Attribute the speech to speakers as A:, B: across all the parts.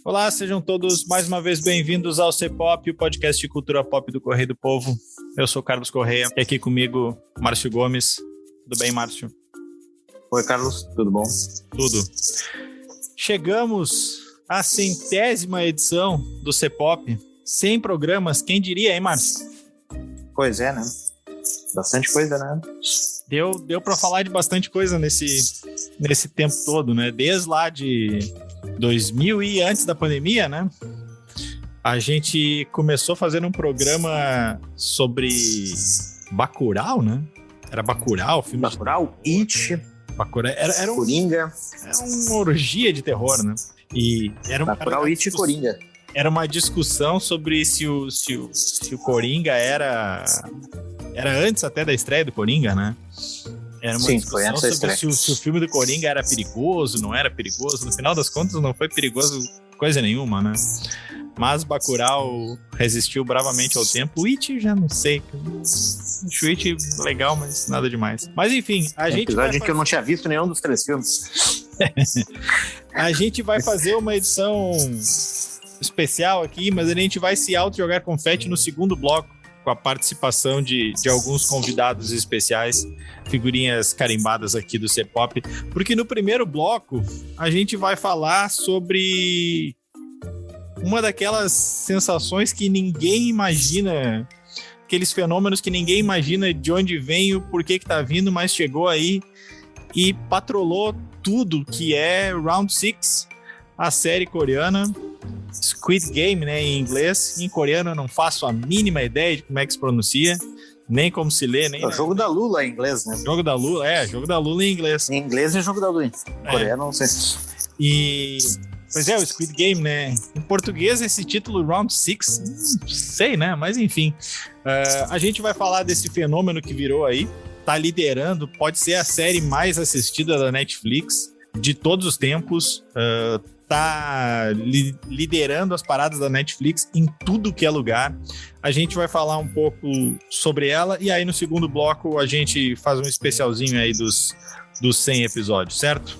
A: Olá, sejam todos mais uma vez bem-vindos ao C-Pop, o podcast de cultura pop do Correio do Povo. Eu sou o Carlos Correia e aqui comigo, Márcio Gomes. Tudo bem, Márcio?
B: Oi, Carlos, tudo bom?
A: Tudo. Chegamos à 100ª edição do C-Pop. 100 programas, quem diria, hein, Márcio?
B: Pois é, né? Bastante coisa, né?
A: Deu para falar de bastante coisa nesse tempo todo, né? Desde lá de 2000 e antes da pandemia, né? A gente começou fazendo um programa sobre Bacurau, né? Era Bacurau, o filme
B: Bacurau, It,
A: Bacurau. Era
B: Coringa.
A: Era uma orgia de terror, né? E
B: Bacurau, It e Coringa.
A: Era uma discussão sobre se o Coringa era antes até da estreia do Coringa, né? Era uma discussão sobre se o filme do Coringa era perigoso, não era perigoso. No final das contas, não foi perigoso coisa nenhuma, né? Mas Bacurau resistiu bravamente ao tempo. O It, já não sei. O It legal, mas nada demais. Mas enfim, a gente
B: episódio que eu não tinha visto nenhum dos 3 filmes.
A: A gente vai fazer uma edição especial aqui, mas a gente vai se auto-jogar confete no segundo bloco, com a participação de alguns convidados especiais, figurinhas carimbadas aqui do C-Pop, porque no primeiro bloco a gente vai falar sobre uma daquelas sensações que ninguém imagina, aqueles fenômenos que ninguém imagina de onde vem, o porquê que tá vindo, mas chegou aí e patrolou tudo que é Round 6, a série coreana, Squid Game, né, em inglês. Em coreano eu não faço a mínima ideia de como é que se pronuncia, nem como se lê, nem...
B: É o jogo da Lula em inglês, né?
A: Jogo da Lula, jogo da Lula em inglês.
B: Em inglês é jogo da Lula, em coreano não sei.
A: E... Pois é, o Squid Game, né? Em português esse título Round 6, não sei, né? Mas enfim, a gente vai falar desse fenômeno que virou aí, tá liderando, pode ser a série mais assistida da Netflix de todos os tempos, tá liderando as paradas da Netflix em tudo que é lugar. A gente vai falar um pouco sobre ela e aí no segundo bloco a gente faz um especialzinho aí dos 100 episódios, certo?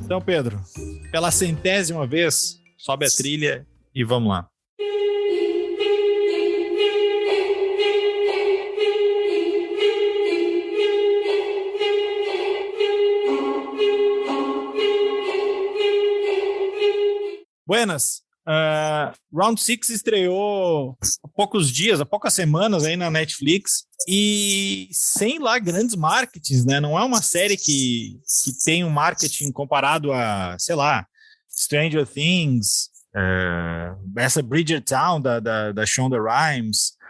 A: Então, Pedro, pela 100ª vez, sobe a trilha e vamos lá. Buenas, Round 6 estreou há poucas semanas aí na Netflix e sem lá grandes marketings, né? Não é uma série que tem um marketing comparado a, sei lá, Stranger Things, essa Bridgerton da Shonda Rhimes,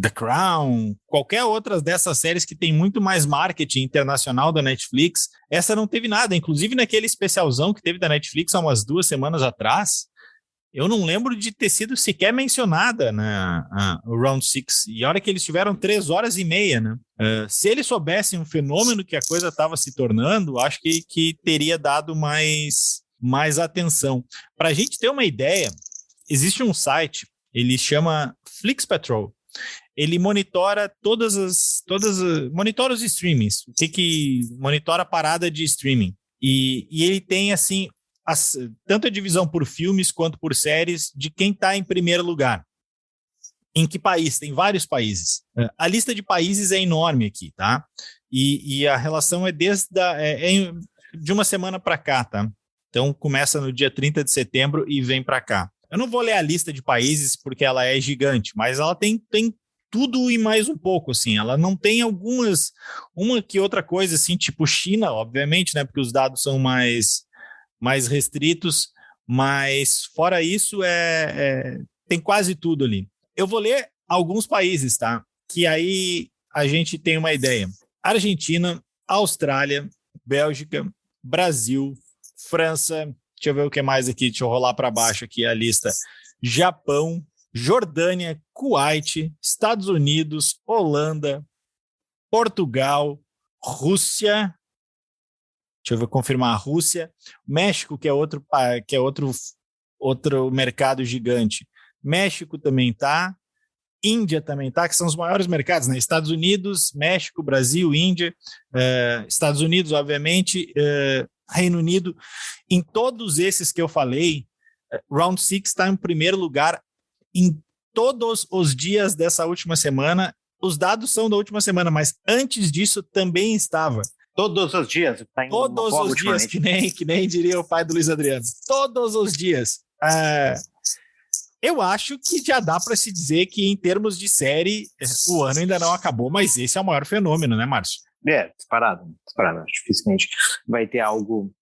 A: The Crown, qualquer outra dessas séries que tem muito mais marketing internacional da Netflix. Essa não teve nada, inclusive naquele especialzão que teve da Netflix há umas 2 semanas atrás, eu não lembro de ter sido sequer mencionada o Round 6, e a hora que eles tiveram 3 horas e meia, né? Se eles soubessem o fenômeno que a coisa estava se tornando, acho que teria dado mais atenção. Para a gente ter uma ideia, existe um site, ele chama Flix Patrol. Ele monitora monitora os streamings, o que monitora a parada de streaming. E ele tem, assim, tanto a divisão por filmes quanto por séries de quem está em primeiro lugar. Em que país? Tem vários países. A lista de países é enorme aqui, tá? E a relação é de uma semana para cá, tá? Então começa no dia 30 de setembro e vem para cá. Eu não vou ler a lista de países porque ela é gigante, mas ela tem tudo e mais um pouco, assim. Ela não tem uma que outra coisa, assim, tipo China, obviamente, né? Porque os dados são mais restritos, mas fora isso, tem quase tudo ali. Eu vou ler alguns países, tá? Que aí a gente tem uma ideia. Argentina, Austrália, Bélgica, Brasil, França... Deixa eu ver o que mais aqui, deixa eu rolar para baixo aqui a lista. Japão, Jordânia, Kuwait, Estados Unidos, Holanda, Portugal, Rússia, deixa eu ver, confirmar a Rússia, México, que é outro mercado gigante. México também tá, Índia também tá, que são os maiores mercados, né? Estados Unidos, México, Brasil, Índia, Estados Unidos, obviamente, Reino Unido. Em todos esses que eu falei, Round 6 está em primeiro lugar em todos os dias dessa última semana. Os dados são da última semana, mas antes disso também estava.
B: Todos os dias. Tá
A: Todos os dias, que nem diria o pai do Luiz Adriano. Todos os dias. Eu acho que já dá para se dizer que, em termos de série, o ano ainda não acabou, mas esse é o maior fenômeno, né, Márcio?
B: Disparado. Dificilmente vai ter algo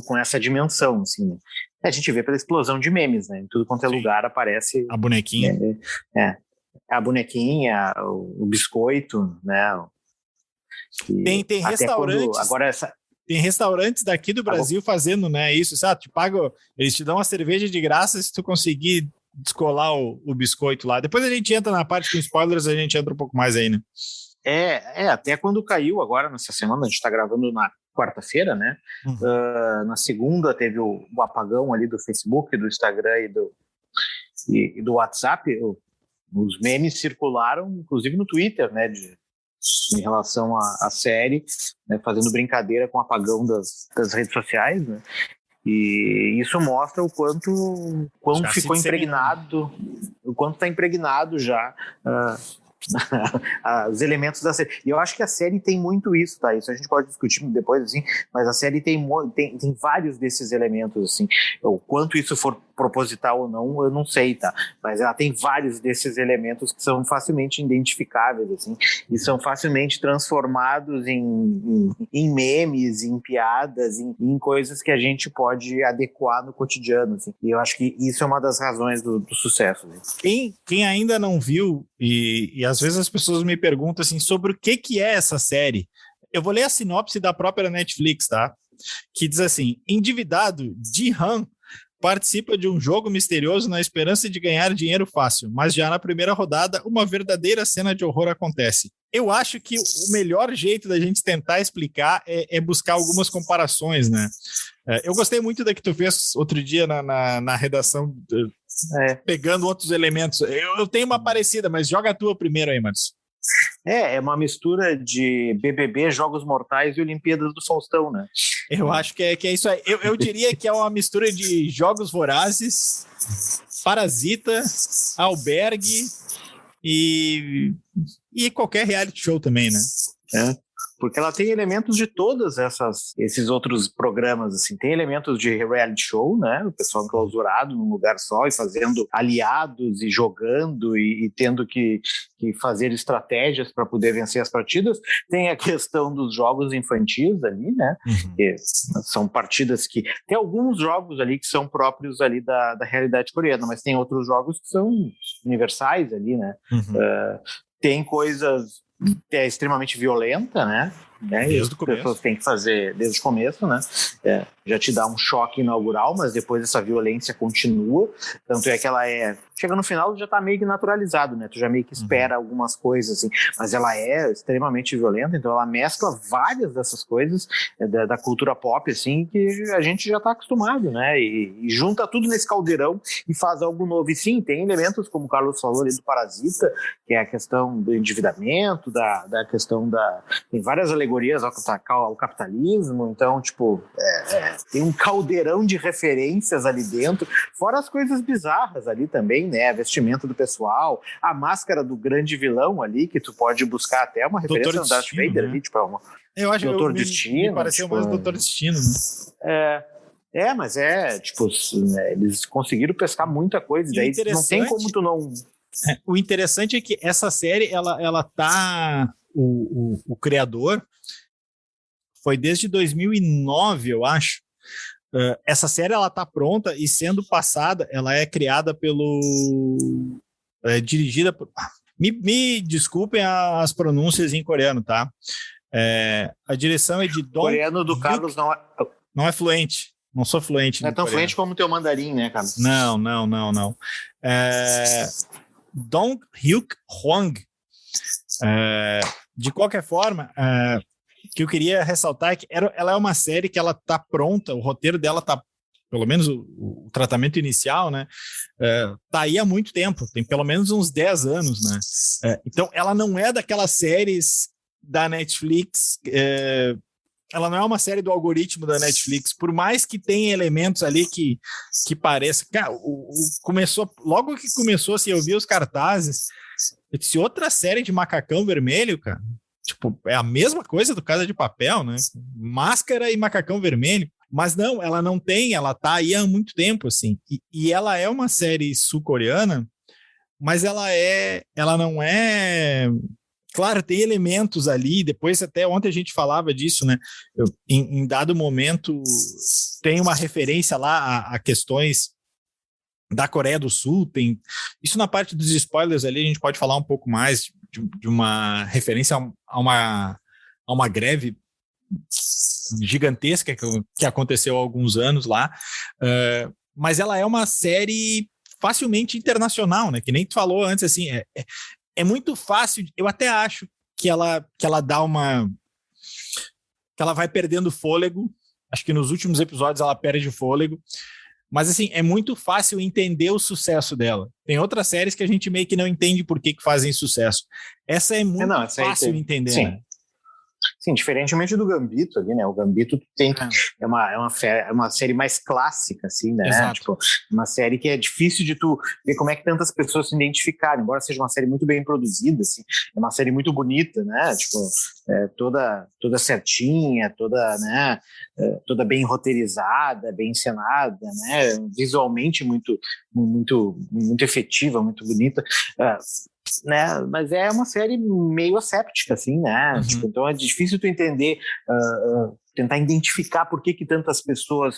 B: com essa dimensão, assim, né? A gente vê pela explosão de memes, né? Em tudo quanto é lugar aparece...
A: A bonequinha.
B: A bonequinha, o biscoito, né?
A: Tem restaurantes...
B: Agora
A: tem restaurantes daqui do Brasil fazendo, né? Isso, sabe? Eles te dão uma cerveja de graça se tu conseguir descolar o biscoito lá. Depois a gente entra na parte com spoilers, a gente entra um pouco mais aí, né?
B: Até quando caiu agora, nessa semana, a gente está gravando na quarta-feira, né? Na segunda teve o apagão ali do Facebook, do Instagram e do WhatsApp. Os memes circularam, inclusive no Twitter, né? Em relação à série, né, fazendo brincadeira com o apagão das redes sociais, né? E isso mostra o quanto ficou impregnado, o quanto está impregnado já os elementos da série. E eu acho que a série tem muito isso, tá? Isso a gente pode discutir depois, assim, mas a série tem vários desses elementos, assim. O quanto isso for proposital ou não, eu não sei, tá? Mas ela tem vários desses elementos que são facilmente identificáveis, assim, e são facilmente transformados em memes, em piadas, em coisas que a gente pode adequar no cotidiano, assim. E eu acho que isso é uma das razões do sucesso. Assim.
A: Quem ainda não viu, e às vezes as pessoas me perguntam assim, sobre o que é essa série. Eu vou ler a sinopse da própria Netflix, tá? Que diz assim: endividado, Ji-Han participa de um jogo misterioso na esperança de ganhar dinheiro fácil, mas já na primeira rodada, uma verdadeira cena de horror acontece. Eu acho que o melhor jeito da gente tentar explicar é buscar algumas comparações, né? Eu gostei muito da que tu fez outro dia na redação, pegando outros elementos. Eu tenho uma parecida, mas joga a tua primeiro aí, Márcio.
B: É uma mistura de BBB, Jogos Mortais e Olimpíadas do Faustão, né?
A: Eu acho que é isso aí. Eu diria que é uma mistura de Jogos Vorazes, Parasita, Albergue e qualquer reality show também, né?
B: Porque ela tem elementos de todos esses outros programas, assim. Tem elementos de reality show, né? O pessoal enclausurado num lugar só e fazendo aliados e jogando e tendo que fazer estratégias para poder vencer as partidas. Tem a questão dos jogos infantis ali, né? Que são partidas que... Tem alguns jogos ali que são próprios ali da realidade coreana, mas tem outros jogos que são universais ali, né? Tem coisas... é extremamente violenta, né?
A: Desde o começo.
B: As pessoas têm que fazer desde o começo, né? Já te dá um choque inaugural, mas depois essa violência continua. Tanto é que ela chega no final, já tá meio que naturalizado, né? Tu já meio que espera algumas coisas, assim. Mas ela é extremamente violenta, então ela mescla várias dessas coisas da cultura pop, assim, que a gente já tá acostumado, né? E junta tudo nesse caldeirão e faz algo novo. E sim, tem elementos, como o Carlos falou ali, do Parasita, que é a questão do endividamento, da questão tem várias alegorias ao capitalismo, então, tipo, tem um caldeirão de referências ali dentro, fora as coisas bizarras ali também, né? A vestimenta do pessoal, a máscara do grande vilão ali, que tu pode buscar até uma referência no Darth Vader, né? Ali, tipo,
A: eu acho
B: Doutor Destino.
A: Me pareceu mais Doutor Destino, né?
B: Mas tipo, eles conseguiram pescar muita coisa, e daí não tem como tu não...
A: O interessante é que essa série, ela tá... O criador foi desde 2009, eu acho. Essa série, ela tá pronta e sendo passada, ela é criada dirigida por... Me desculpem as pronúncias em coreano, tá? A direção é de Dong...
B: Coreano do Carlos
A: não é fluente. Não sou fluente.
B: Não é tão coreano. Fluente como o teu mandarim, né, cara?
A: Não. Dong Hyuk Hwang. De qualquer forma, o que eu queria ressaltar é que ela é uma série que ela tá pronta, o roteiro dela tá, pelo menos o tratamento inicial, né, tá aí há muito tempo, tem pelo menos uns 10 anos, né, então ela não é daquelas séries da Netflix ela não é uma série do algoritmo da Netflix, por mais que tenha elementos ali que pareça. Cara, logo que começou, assim, eu vi os cartazes, eu disse, outra série de macacão vermelho, cara. Tipo, é a mesma coisa do Casa de Papel, né? Máscara e macacão vermelho. Mas não, ela não tem, ela tá aí há muito tempo, assim. E ela é uma série sul-coreana, mas ela não é. Claro, tem elementos ali, depois até ontem a gente falava disso, né? Em dado momento tem uma referência lá a questões da Coreia do Sul, tem isso na parte dos spoilers ali, a gente pode falar um pouco mais de uma referência a uma greve gigantesca que aconteceu há alguns anos lá, mas ela é uma série facilmente internacional, né? Que nem tu falou antes, assim, é muito fácil, eu até acho que ela dá que ela vai perdendo fôlego, acho que nos últimos episódios ela perde fôlego, mas assim, é muito fácil entender o sucesso dela. Tem outras séries que a gente meio que não entende por que fazem sucesso. Essa é muito fácil entender,
B: sim.
A: Né?
B: Sim, diferentemente do Gambito ali, né? O Gambito é uma série mais clássica, assim, né?
A: Exato.
B: Tipo, uma série que é difícil de tu ver como é que tantas pessoas se identificarem, embora seja uma série muito bem produzida, assim, é uma série muito bonita, né? Tipo, toda certinha, toda, né? Toda bem roteirizada, bem encenada, né? Visualmente muito, muito, muito efetiva, muito bonita. Né? Mas é uma série meio asséptica, assim, né?
A: Uhum.
B: Tipo, então é difícil tu entender, tentar identificar por que tantas pessoas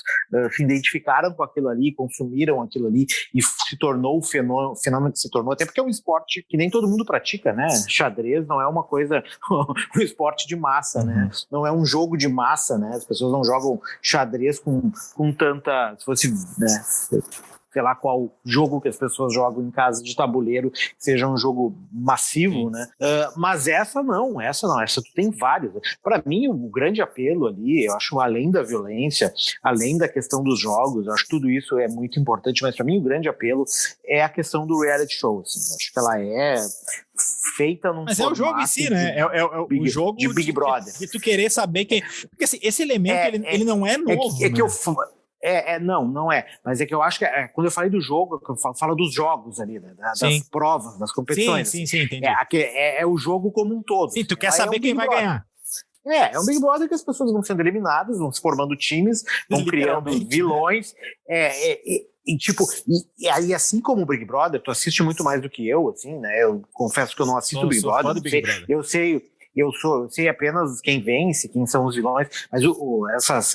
B: se identificaram com aquilo ali, consumiram aquilo ali e se tornou o fenômeno que se tornou, até porque é um esporte que nem todo mundo pratica, né? Xadrez não é uma coisa, um esporte de massa, né? Não é um jogo de massa, né? As pessoas não jogam xadrez com tanta, se fosse, né? Sei lá qual jogo que as pessoas jogam em casa de tabuleiro, seja um jogo massivo, né? Mas essa tu tem vários. Para mim, o grande apelo ali, eu acho, além da violência, além da questão dos jogos, eu acho que tudo isso é muito importante, mas para mim o grande apelo é a questão do reality show, assim. Eu acho que ela é feita num
A: Mas é o jogo em si, né? É o jogo
B: de Big Brother.
A: De tu querer saber que... Porque assim, esse elemento, ele não é novo,
B: que eu... não é. Mas é que eu acho que quando eu falei do jogo, eu falo dos jogos ali, né? Das provas, das competições.
A: Sim, entendi.
B: É o jogo como um todo.
A: Sim, tu quer saber quem vai ganhar.
B: É um Big Brother que as pessoas vão sendo eliminadas, vão se formando times, vão criando vilões. E aí, assim como o Big Brother, tu assiste muito mais do que eu, assim, né? Eu confesso que eu não assisto o Big Brother. Eu sei apenas quem vence, quem são os vilões, mas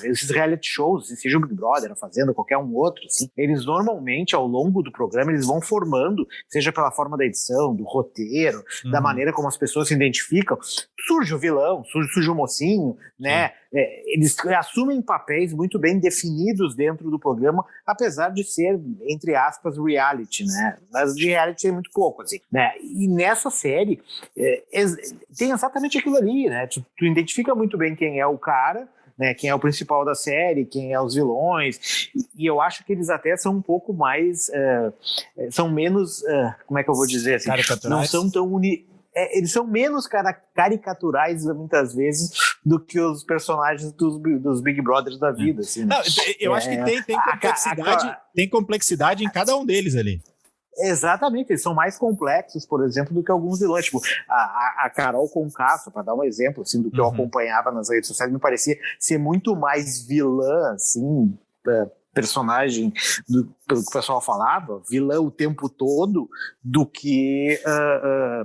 B: esses reality shows, seja o Big Brother, a Fazenda, qualquer um outro, assim, eles normalmente, ao longo do programa, eles vão formando, seja pela forma da edição, do roteiro, da maneira como as pessoas se identificam, surge o vilão, surge o mocinho, né? Eles assumem papéis muito bem definidos dentro do programa, apesar de ser, entre aspas, reality, né? Mas de reality tem muito pouco, assim, né? E nessa série tem exatamente aquilo ali, né? Tu identifica muito bem quem é o cara, né, quem é o principal da série, quem é os vilões, e eu acho que eles até são um pouco mais, são menos, como é que eu vou dizer assim, não são tão eles são menos caricaturais muitas vezes do que os personagens dos Big Brothers da vida. Assim, né?
A: Não, eu acho que tem complexidade em cada um deles ali.
B: Exatamente, eles são mais complexos, por exemplo, do que alguns vilões. Tipo, a Carol Conká, para dar um exemplo assim, do que eu acompanhava nas redes sociais, me parecia ser muito mais vilã, assim, personagem, pelo que o pessoal falava, vilã o tempo todo, do que,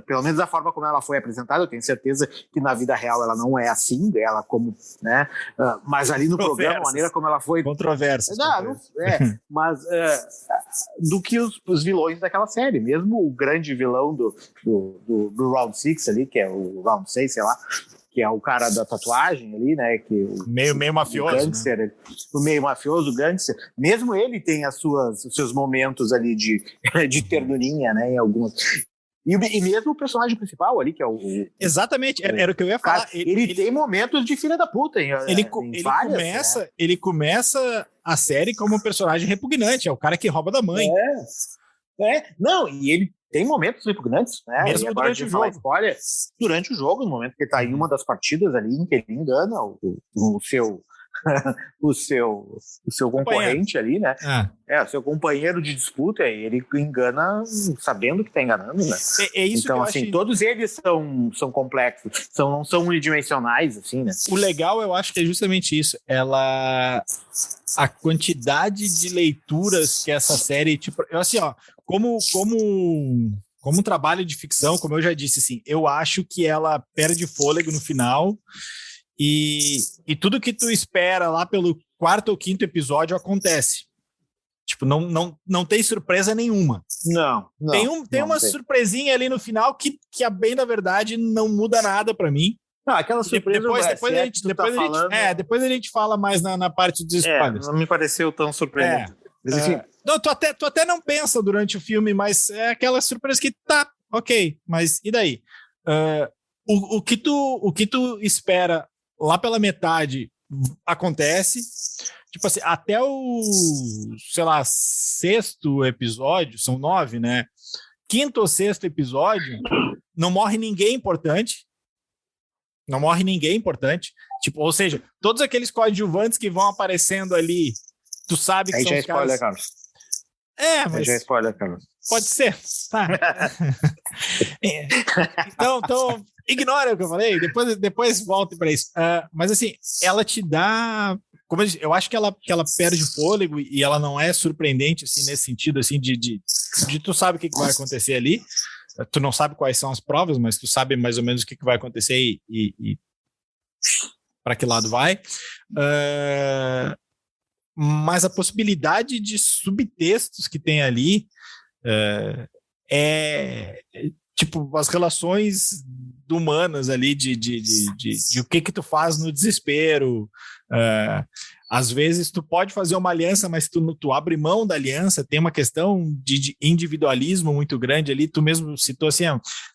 B: pelo menos da forma como ela foi apresentada. Eu tenho certeza que na vida real ela não é assim, ela como, né, mas ali no programa, a maneira como ela foi...
A: Controversas.
B: Mas do que os vilões daquela série, mesmo o grande vilão do Round 6 ali, que é o Round 6, sei lá, que é o cara da tatuagem ali, né? Que
A: meio mafioso.
B: O gangster, né? O meio mafioso, o gangster. Mesmo ele tem os seus momentos ali de ternurinha, né? Em algumas. E mesmo o personagem principal ali, que é o...
A: Exatamente, era o que eu ia falar.
B: Ele tem momentos de filha da puta.
A: Ele começa a série como um personagem repugnante, é o cara que rouba da mãe.
B: Não, e ele tem momentos repugnantes, né?
A: Mesmo
B: e agora
A: durante o
B: falar
A: jogo.
B: spoiler, durante o jogo, no momento que ele tá em uma das partidas ali, em que ele engana o seu o seu concorrente ali, né? O seu companheiro de disputa, ele engana sabendo que tá enganando, né?
A: É isso
B: então,
A: que eu
B: assim,
A: acho...
B: todos eles são complexos, não são unidimensionais, assim, né?
A: O legal, eu acho que é justamente isso. A quantidade de leituras que essa série, tipo, eu assim, ó, como um trabalho de ficção, como eu já disse, assim, eu acho que ela perde fôlego no final e tudo que tu espera lá pelo 4º ou 5º episódio acontece. Tipo, não tem surpresa nenhuma.
B: Não.
A: Tem uma surpresinha ali no final que a bem da verdade não muda nada para mim.
B: Não, aquela surpresa
A: depois a gente fala mais na parte dos spoilers.
B: Não me pareceu tão surpreendente.
A: Não, tu até não pensa durante o filme, mas é aquela surpresa que tá, ok, mas e daí? O que tu espera lá pela metade acontece, tipo assim, até o, sei lá, 6º episódio, são 9, né? 5º ou 6º episódio, não morre ninguém importante. Não morre ninguém importante. Tipo, ou seja, todos aqueles coadjuvantes que vão aparecendo ali, tu sabe que
B: aí
A: são
B: já
A: os caras...
B: Carlos.
A: Mas...
B: Aí já é spoiler, Carlos.
A: Pode ser. Tá. Então, ignora o que eu falei, depois volte para isso. Mas assim, ela te dá... Como eu acho que ela perde o fôlego e ela não é surpreendente assim, nesse sentido assim, de tu sabe o que vai acontecer ali. Tu não sabe quais são as provas, mas tu sabe mais ou menos o que vai acontecer e para que lado vai. Mas a possibilidade de subtextos que tem ali tipo as relações humanas ali de o que tu faz no desespero. Às vezes tu pode fazer uma aliança, mas tu abre mão da aliança, tem uma questão de individualismo muito grande ali, tu mesmo citou assim,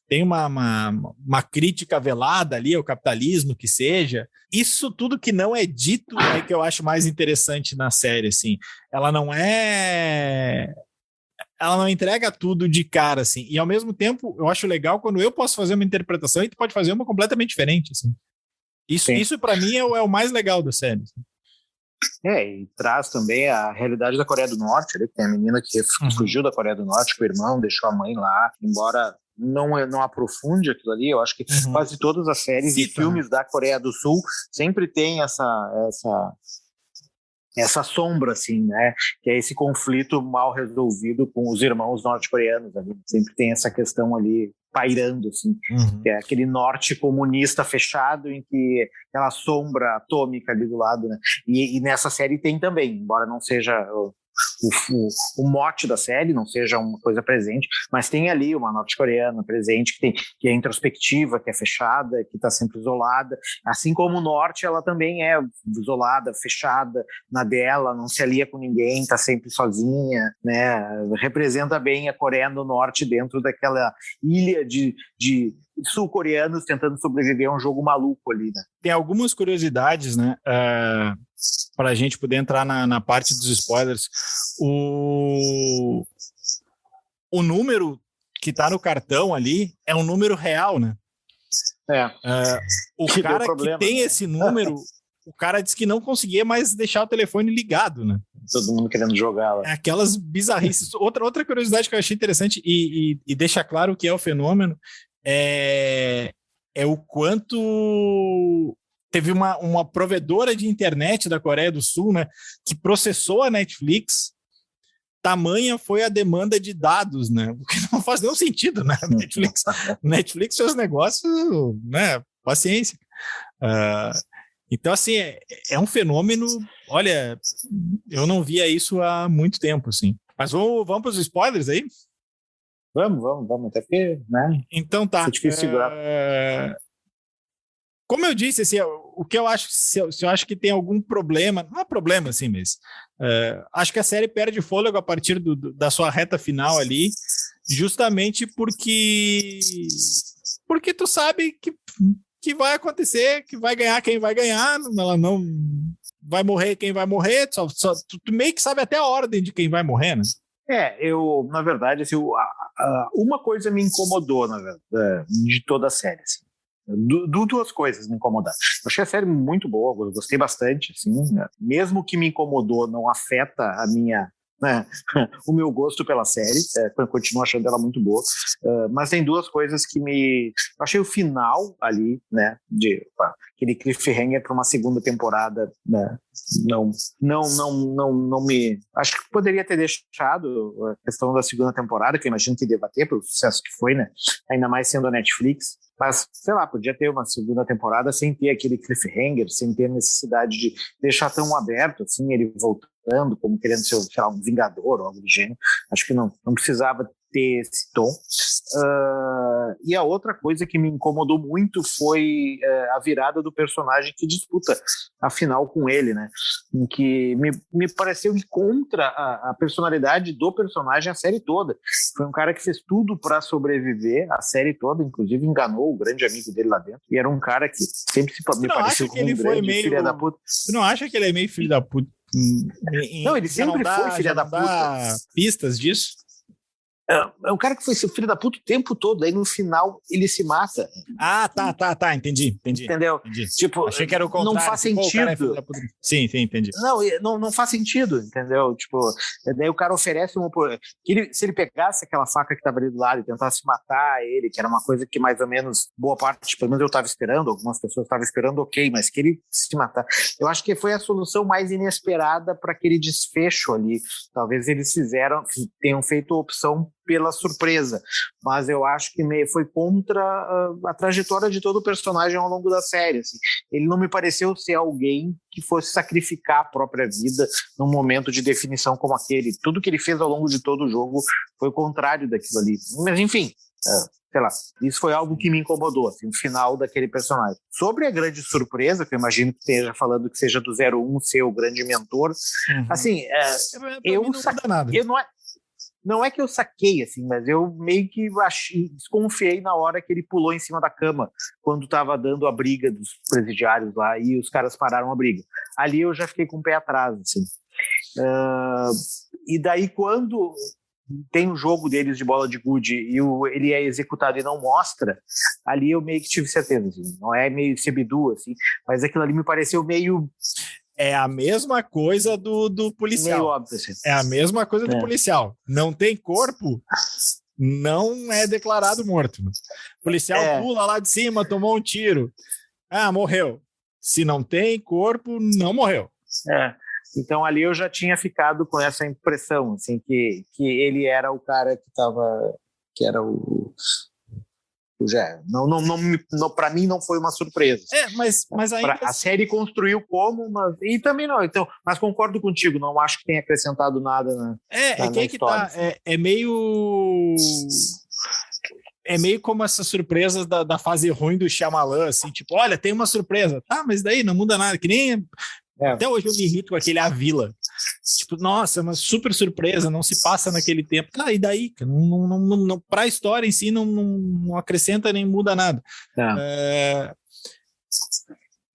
A: tem uma crítica velada ali ao capitalismo, que seja. Isso tudo que não é dito é que eu acho mais interessante na série, assim. Ela não entrega tudo de cara, assim, e ao mesmo tempo eu acho legal quando eu posso fazer uma interpretação e tu pode fazer uma completamente diferente, assim. Isso para mim é o mais legal da série, assim.
B: E traz também a realidade da Coreia do Norte, ali, que tem a menina que fugiu da Coreia do Norte com o irmão, deixou a mãe lá, embora não aprofunde aquilo ali, eu acho que quase todas as séries e filmes da Coreia do Sul sempre tem essa sombra, assim, né, que é esse conflito mal resolvido com os irmãos norte-coreanos, ali. Sempre tem essa questão ali pairando, assim, que é aquele norte comunista fechado em que aquela sombra atômica ali do lado, né, e nessa série tem também, embora não seja o mote da série, não seja uma coisa presente, mas tem ali uma norte-coreana presente que é introspectiva, que é fechada, que está sempre isolada, assim como o norte, ela também é isolada, fechada na dela, não se alia com ninguém, está sempre sozinha, né? Representa bem a Coreia do Norte dentro daquela ilha de sul-coreanos tentando sobreviver a um jogo maluco ali, né?
A: Tem algumas curiosidades, né? Para a gente poder entrar na parte dos spoilers. O número que está no cartão ali é um número real, né? O cara que tem esse número, o cara disse que não conseguia mais deixar o telefone ligado, né?
B: Todo mundo querendo jogar lá.
A: Aquelas bizarrices. Outra curiosidade que eu achei interessante e deixa claro o que é o fenômeno é o quanto teve uma provedora de internet da Coreia do Sul, né, que processou a Netflix. Tamanha foi a demanda de dados, né? Porque não faz nenhum sentido, né? Netflix fez negócios, né? Paciência. Então, assim, é um fenômeno. Olha, eu não via isso há muito tempo, assim. Mas vamos para os spoilers aí?
B: Vamos, até porque, né?
A: Então tá.
B: É difícil segurar.
A: Como eu disse, assim, o que eu acho, se eu acho que tem algum problema, não é problema, assim, mas acho que a série perde fôlego a partir da sua reta final ali, justamente porque tu sabe que vai acontecer, que vai ganhar quem vai ganhar, ela não vai morrer quem vai morrer, tu meio que sabe até a ordem de quem vai morrer, né?
B: Na verdade, assim, uma coisa me incomodou, na verdade, de toda a série, assim. Duas coisas me incomodaram. Eu achei a série muito boa, eu gostei bastante, assim, né? Mesmo que me incomodou, não afeta a minha, né, o meu gosto pela série, eu continuo achando ela muito boa, mas tem duas coisas que eu achei o final ali, né, aquele cliffhanger para uma segunda temporada, né, não me, acho que poderia ter deixado a questão da segunda temporada, que eu imagino que deva ter, pelo sucesso que foi, né, ainda mais sendo a Netflix. Mas, sei lá, podia ter uma segunda temporada sem ter aquele cliffhanger, sem ter necessidade de deixar tão aberto, assim, ele voltando, como querendo ser, sei lá, um vingador ou algo do gênero. Acho que não precisava ter esse tom. E a outra coisa que me incomodou muito foi a virada do personagem que disputa a final com ele, né? Em que me pareceu ir contra a personalidade do personagem a série toda. Foi um cara que fez tudo para sobreviver a série toda, inclusive enganou o grande amigo dele lá dentro. E era um cara que sempre me pareceu como um grande filho da puta.
A: Você não acha que ele é meio filho da puta?
B: Não, ele sempre foi filho da puta.
A: Dá pistas disso?
B: É um cara que foi seu filho da puta o tempo todo, aí no final ele se mata.
A: Tá, entendi.
B: Entendeu?
A: Entendi.
B: Tipo,
A: achei que era o contrário.
B: Não faz sentido.
A: Sim, entendi.
B: Não faz sentido, entendeu? Tipo, daí o cara oferece se ele pegasse aquela faca que estava ali do lado e tentasse matar ele, que era uma coisa que mais ou menos boa parte, pelo menos eu estava esperando, algumas pessoas estavam esperando, ok, mas que ele se matar. Eu acho que foi a solução mais inesperada para aquele desfecho ali. Talvez eles tenham feito a opção pela surpresa, mas eu acho que foi contra a trajetória de todo o personagem ao longo da série, assim. Ele não me pareceu ser alguém que fosse sacrificar a própria vida num momento de definição como aquele. Tudo que ele fez ao longo de todo o jogo foi o contrário daquilo ali. Mas enfim, sei lá, isso foi algo que me incomodou, assim, o final daquele personagem. Sobre a grande surpresa, que eu imagino que esteja falando que seja do 01 ser o grande mentor, assim, eu não muda nada. Não é que eu saquei, assim, mas eu meio que desconfiei na hora que ele pulou em cima da cama, quando estava dando a briga dos presidiários lá, e os caras pararam a briga. Ali eu já fiquei com o pé atrás, assim. E daí, quando tem o jogo deles de bola de gude e ele é executado e não mostra, ali eu meio que tive certeza, assim. Não é meio Sebidu, assim, mas aquilo ali me pareceu meio...
A: É a mesma coisa do policial.
B: Meio óbvio, assim.
A: É a mesma coisa do policial. Não tem corpo, não é declarado morto. O policial pula lá de cima, tomou um tiro. Morreu. Se não tem corpo, não morreu.
B: Então ali eu já tinha ficado com essa impressão, assim, que ele era o cara que era o... Não, para mim não foi uma surpresa.
A: Mas ainda
B: a série construiu como, e também não. Então, mas concordo contigo, não acho que tenha acrescentado nada na história.
A: É meio como essas surpresas da fase ruim do Shyamalan, assim, tipo, olha, tem uma surpresa. Mas daí não muda nada, que nem... Até hoje eu me irrito com aquele A Vila. Tipo, nossa, é uma super surpresa, não se passa naquele tempo. E daí? Não, para a história em si não acrescenta nem muda nada.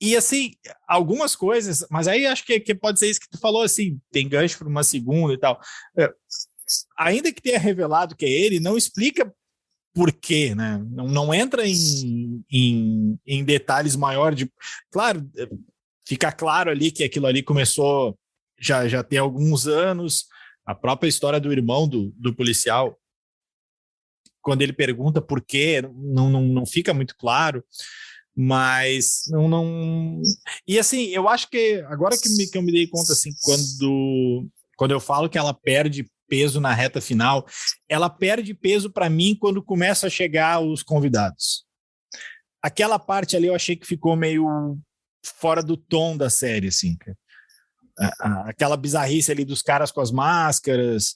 A: E assim, algumas coisas, mas aí acho que pode ser isso que tu falou, assim, tem gancho para uma segunda e tal. Ainda que tenha revelado que é ele, não explica por quê, né? Não entra em detalhes maiores. Claro, fica claro ali que aquilo ali começou já tem alguns anos, a própria história do irmão do policial, quando ele pergunta por quê, não fica muito claro, mas não... E assim, eu acho que, agora que eu me dei conta, assim, quando eu falo que ela perde peso na reta final, ela perde peso para mim quando começa a chegar os convidados. Aquela parte ali eu achei que ficou meio fora do tom da série, assim. Aquela bizarrice ali dos caras com as máscaras.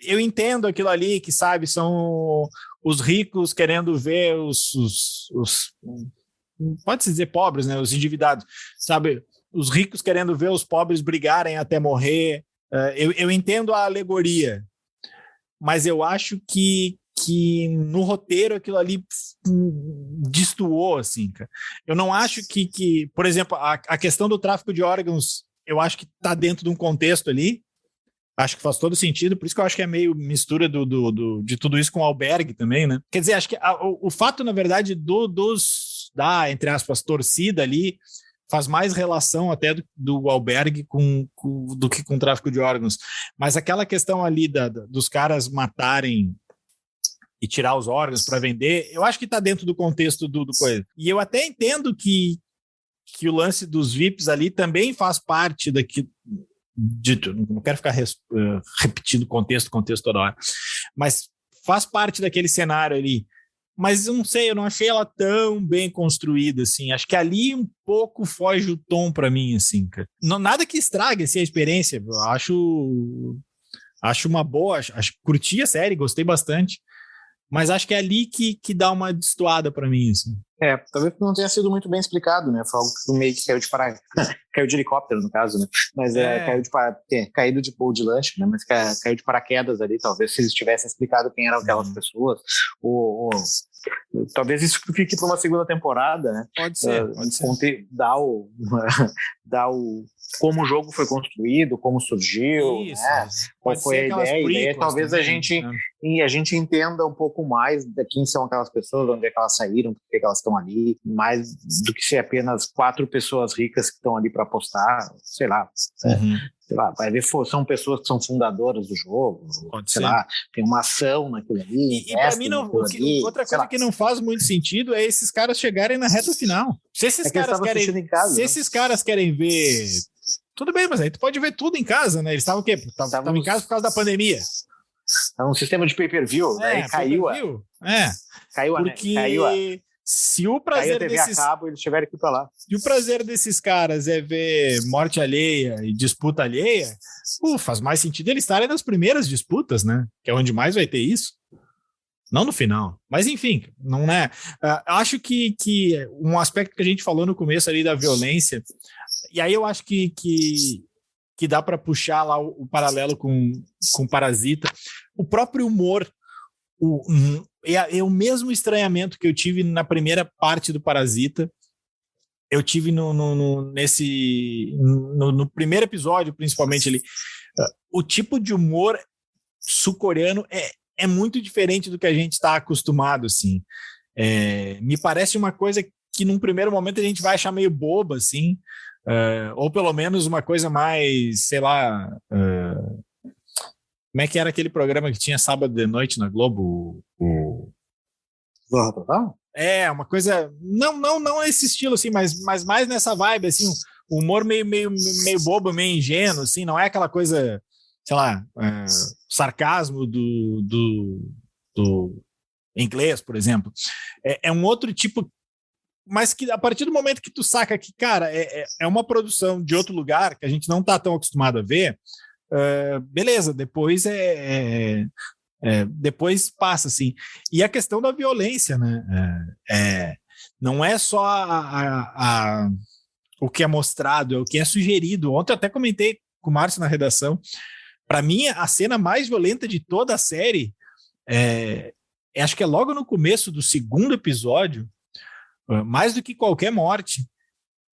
A: Eu entendo aquilo ali que, sabe, são os ricos querendo ver os pode-se dizer pobres, né, os endividados, sabe, os ricos querendo ver os pobres brigarem até morrer. Eu entendo a alegoria, mas eu acho que no roteiro aquilo ali destoou, assim, cara. Eu não acho que por exemplo, a questão do tráfico de órgãos, eu acho que está dentro de um contexto ali, Acho que faz todo sentido, por isso que eu acho que é meio mistura de tudo isso com o Albergue também, né? Quer dizer, acho que o fato, na verdade, da, entre aspas, torcida ali, faz mais relação até do Albergue do que com o tráfico de órgãos. Mas aquela questão ali dos caras matarem e tirar os órgãos para vender, eu acho que está dentro do contexto do coisa. E eu até entendo que o lance dos VIPs ali também faz parte daqui. Não quero ficar repetindo contexto toda hora, mas faz parte daquele cenário ali. Mas eu não sei, eu não achei ela tão bem construída, assim. Acho que ali um pouco foge o tom para mim, assim, cara. Não, nada que estrague assim, a experiência. Eu acho uma boa, curti a série, gostei bastante. Mas acho que é ali que dá uma destoada para mim, assim.
B: Talvez não tenha sido muito bem explicado, né? Foi algo que meio que caiu de helicóptero, no caso, né? Mas caído de voo de lanche, né? Mas caiu de paraquedas ali, talvez se eles tivessem explicado quem eram aquelas pessoas, ou talvez isso fique para uma segunda temporada, né?
A: Pode ser.
B: Dar o como o jogo foi construído, como surgiu,
A: isso,
B: né? Qual foi a ideia, e aí talvez
A: também,
B: a gente entenda um pouco mais de quem são aquelas pessoas, onde é que elas saíram, por que elas estão ali, mais do que ser apenas 4 pessoas ricas que estão ali para apostar, sei lá. Sei lá, vai ver, são pessoas que são fundadoras do jogo, lá, tem uma ação naquilo ali.
A: E para mim, outra coisa que não faz muito sentido é esses caras chegarem na reta final. Se esses caras querem ver. Tudo bem, mas aí tu pode ver tudo em casa, né? Eles estavam o quê? Estavam em casa por causa da pandemia.
B: Tá um sistema de pay-per-view, né? Caiu. Porque se o prazer desses cabo, eles tiveram que ir pra lá.
A: Se o prazer desses caras é ver morte alheia e disputa alheia, faz mais sentido eles estarem nas primeiras disputas, né? Que é onde mais vai ter isso. Não no final. Mas, enfim, não é. Acho que um aspecto que a gente falou no começo ali da violência, e aí eu acho que dá para puxar lá o paralelo com Parasita. O próprio humor, é o mesmo estranhamento que eu tive na primeira parte do Parasita. Eu tive no primeiro episódio, principalmente ali. O tipo de humor sul-coreano é muito diferente do que a gente está acostumado, assim. Me parece uma coisa que num primeiro momento a gente vai achar meio boba, assim, ou pelo menos uma coisa mais, sei lá, como é que era aquele programa que tinha sábado de noite na Globo?
B: Zorra Total?
A: Uma coisa, não esse estilo, assim, mas mais nessa vibe, assim, um humor meio bobo, meio ingênuo, assim, não é aquela coisa, sei lá, sarcasmo do inglês, por exemplo. É um outro tipo, mas que a partir do momento que tu saca que, cara, é uma produção de outro lugar que a gente não está tão acostumado a ver, beleza, depois depois passa, assim. E a questão da violência, né? Não é só o que é mostrado, é o que é sugerido. Ontem eu até comentei com o Márcio na redação. Para mim, a cena mais violenta de toda a série acho que é logo no começo do segundo episódio, mais do que qualquer morte,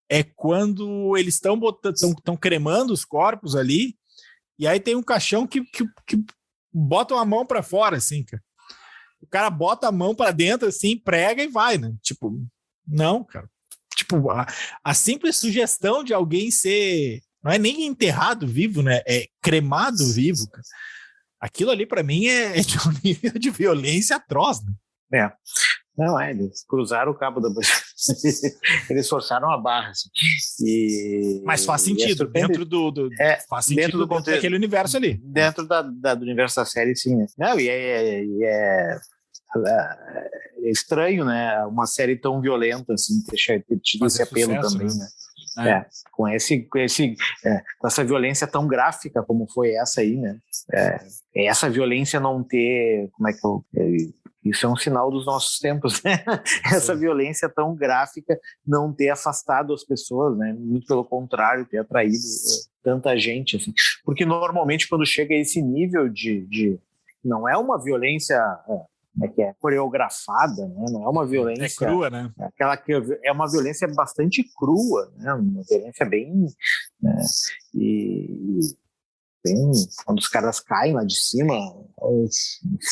A: é quando eles estão cremando os corpos ali, e aí tem um caixão que botam a mão para fora, assim, cara. O cara bota a mão para dentro, assim, prega e vai, né? Tipo, não, cara. Tipo, a simples sugestão de alguém ser... Não é nem enterrado vivo, né? É cremado vivo, cara. Aquilo ali, para mim, é de um nível de violência atroz, né?
B: Não, eles cruzaram o cabo da... Eles forçaram a barra, assim.
A: Mas faz sentido, dentro faz sentido dentro do contexto daquele universo ali.
B: Dentro do universo da série, sim, né? Não, é estranho, né? Uma série tão violenta, assim, ter tido esse apelo sucesso, também, né? Com essa violência tão gráfica como foi essa aí, né? Essa violência não ter... Como é que isso é um sinal dos nossos tempos, né? Essa violência tão gráfica não ter afastado as pessoas, né? Muito pelo contrário, ter atraído tanta gente, assim. Porque normalmente quando chega a esse nível de não é uma violência que é coreografada, né? Não é uma violência...
A: É crua, né?
B: Aquela que é uma violência bastante crua, né? Uma violência bem... Né? Quando os caras caem lá de cima, o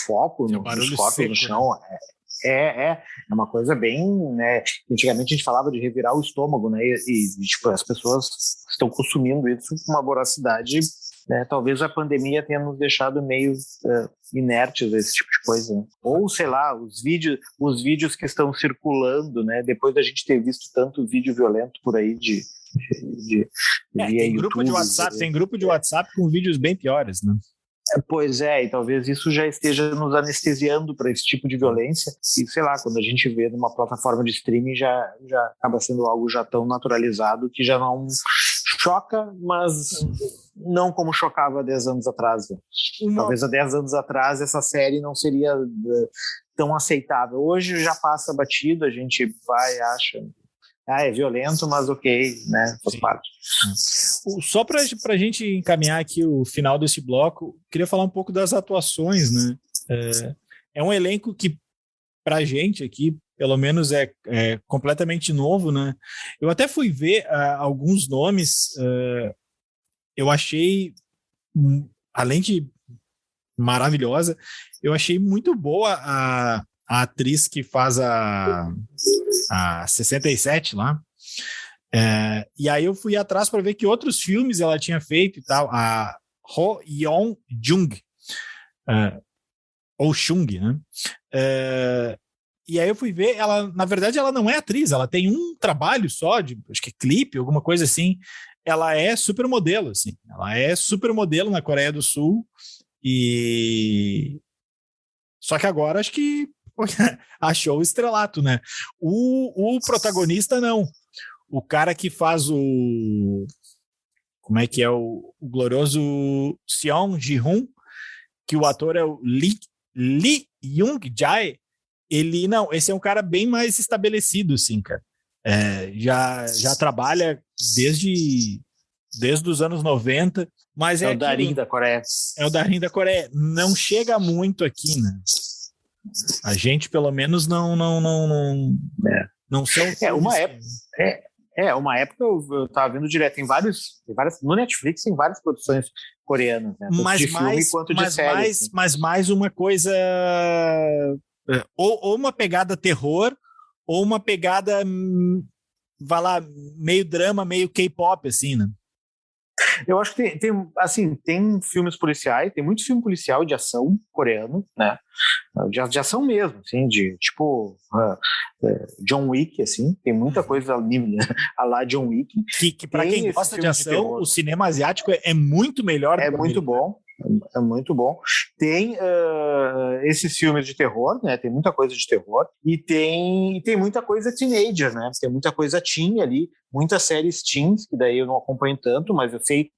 B: foco nos corpos
A: seco,
B: no chão, né? É uma coisa bem, né? Antigamente a gente falava de revirar o estômago, né? E tipo, as pessoas estão consumindo isso com uma voracidade, né? Talvez a pandemia tenha nos deixado meio inertes a esse tipo de coisa, né? Ou, sei lá, os vídeos que estão circulando, né? Depois da gente ter visto tanto vídeo violento por aí via
A: tem grupo
B: YouTube,
A: de WhatsApp, tem grupo de WhatsApp com vídeos bem piores, né?
B: Pois é, e talvez isso já esteja nos anestesiando para esse tipo de violência, e sei lá, quando a gente vê numa plataforma de streaming já acaba sendo algo já tão naturalizado que já não choca, mas não como chocava 10 anos atrás. Talvez há 10 anos atrás essa série não seria tão aceitável. Hoje já passa batido, a gente vai, acha... é violento, mas ok, né? Faz parte.
A: Só para a gente encaminhar aqui o final desse bloco, queria falar um pouco das atuações, né? É um elenco que, para a gente aqui, pelo menos é completamente novo, né? Eu até fui ver alguns nomes, eu achei, além de maravilhosa, eu achei muito boa a atriz que faz a 67 lá. E aí eu fui atrás para ver que outros filmes ela tinha feito e tal. A Ho Yeon-jung, ou Chung, né? E aí eu fui ver, ela, na verdade, ela não é atriz, ela tem um trabalho só, acho que é clipe, alguma coisa assim. Ela é supermodelo, assim. Ela é supermodelo na Coreia do Sul. Só que agora acho que achou o estrelato, né? O protagonista, não. O cara que faz como é que é? O glorioso Seon Ji-hoon, que o ator é o Lee Young-jae. Ele, não, esse é um cara bem mais estabelecido, assim, cara. Já trabalha desde os anos 90, mas
B: é o Darin da Coreia.
A: É o Darin da Coreia. Não chega muito aqui, né? A gente, pelo menos, não são...
B: Uma época eu tava vendo direto, tem várias, no Netflix tem várias produções coreanas, né? Tanto de filme quanto de série.
A: Mas mais uma coisa, ou uma pegada terror, ou uma pegada, vai lá, meio drama, meio K-pop, assim, né?
B: Eu acho que tem filmes policiais, tem muito filme policial de ação coreano, né? De ação mesmo, assim, de tipo John Wick, assim, tem muita coisa a lá John Wick.
A: Que para quem gosta de ação, o cinema asiático é muito melhor.
B: É muito bom. É muito bom. Tem esses filmes de terror, né? Tem muita coisa de terror. E tem muita coisa teenager, né? Tem muita coisa teen ali, muitas séries teens, que daí eu não acompanho tanto, mas eu sei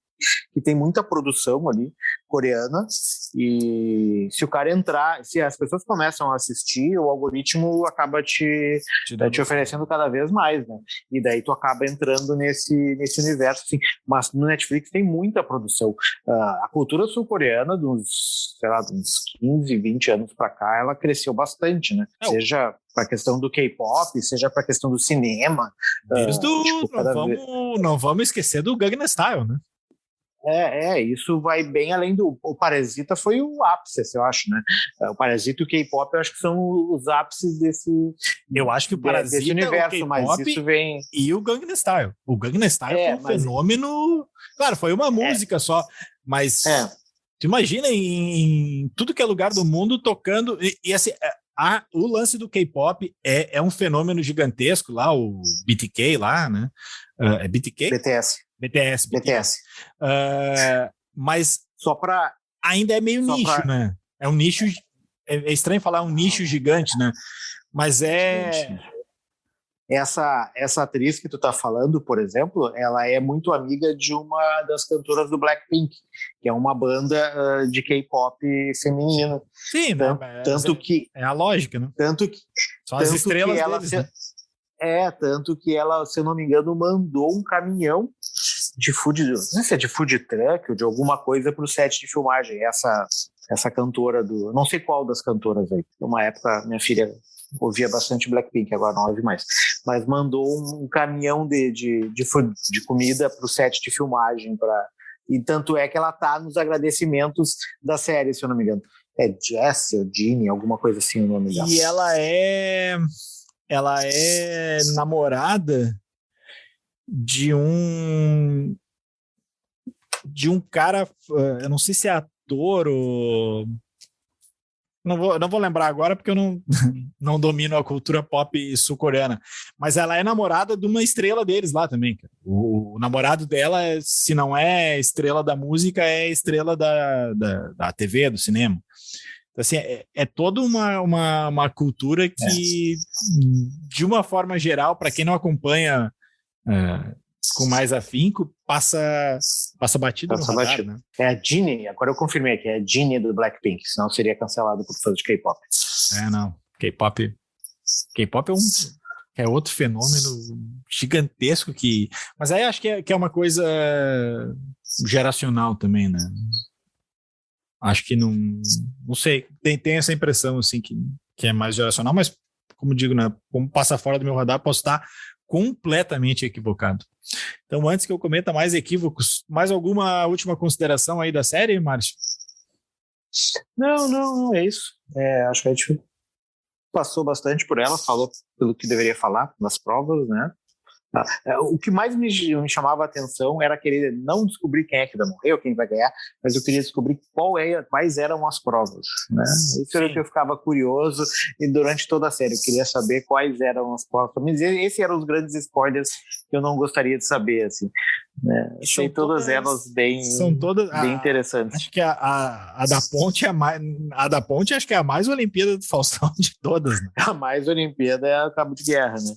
B: que tem muita produção ali coreana, e se o cara entrar, se as pessoas começam a assistir, o algoritmo acaba te oferecendo cada vez mais, né? E daí tu acaba entrando nesse universo, assim. Mas no Netflix tem muita produção. A cultura sul-coreana dos 15, 20 anos para cá, ela cresceu bastante, né? Seja para a questão do K-pop, seja para a questão do cinema.
A: Não vamos esquecer do Gangnam Style, né?
B: Isso vai bem além do... O Parasita foi o ápice, eu acho, né? O Parasita e o K-pop, eu acho que são os ápices desse...
A: Eu acho que o Parasita,
B: desse universo,
A: o
B: mas isso vem...
A: E o Gangnam Style. O Gangnam Style foi um fenômeno... Claro, foi uma música só, mas... Tu imagina em tudo que é lugar do mundo tocando... E assim, o lance do K-pop é um fenômeno gigantesco lá, o BTK lá, né? É BTK? BTS. Mas
B: só para
A: ainda é meio nicho, né? É um nicho. É estranho falar um nicho gigante, né? Mas
B: essa atriz que tu tá falando, por exemplo, ela é muito amiga de uma das cantoras do Blackpink, que é uma banda de K-pop feminino.
A: Sim,
B: tanto que
A: é a lógica, né?
B: Tanto que
A: são as estrelas deles, né?
B: Tanto que ela, se eu não me engano, mandou um caminhão de não sei se é de food truck ou de alguma coisa para o set de filmagem. Essa cantora não sei qual das cantoras aí. Uma época minha filha ouvia bastante Blackpink, agora não ouve mais. Mas mandou um caminhão de comida para o set de filmagem para E tanto é que ela tá nos agradecimentos da série, se eu não me engano. É Jessie ou Jeannie, alguma coisa assim o nome dela.
A: E ela é namorada de um cara, eu não sei se é ator ou não vou lembrar agora porque eu não domino a cultura pop sul-coreana, mas ela é namorada de uma estrela deles lá também. O namorado dela, se não é estrela da música, é estrela da TV, do cinema. Então, assim, é toda uma cultura que, de uma forma geral, para quem não acompanha com mais afinco, passa batido no radar, né?
B: É a Jeannie, agora eu confirmei que é a Jeannie do Blackpink, senão seria cancelado por fãs de K-pop.
A: Não. K-pop é outro fenômeno gigantesco mas aí acho que é uma coisa geracional também, né? Acho que não sei, tem essa impressão assim que é mais geracional, mas como digo, né, como passa fora do meu radar, posso estar completamente equivocado. Então, antes que eu cometa mais equívocos, mais alguma última consideração aí da série, Márcio?
B: Não, é isso. Acho que a gente passou bastante por ela, falou pelo que deveria falar nas provas, né? O que mais me chamava a atenção era querer não descobrir quem é que vai morrer ou quem vai ganhar, mas eu queria descobrir quais eram as provas, né? Isso era o que eu ficava curioso, e durante toda a série eu queria saber quais eram as provas. Mas esses eram os grandes spoilers que eu não gostaria de saber, assim, né? Achei todas elas bem interessantes.
A: Acho que a da Ponte a da Ponte acho que é a mais Olimpíada do Faustão de todas, né?
B: A mais Olimpíada é o Cabo de Guerra, né?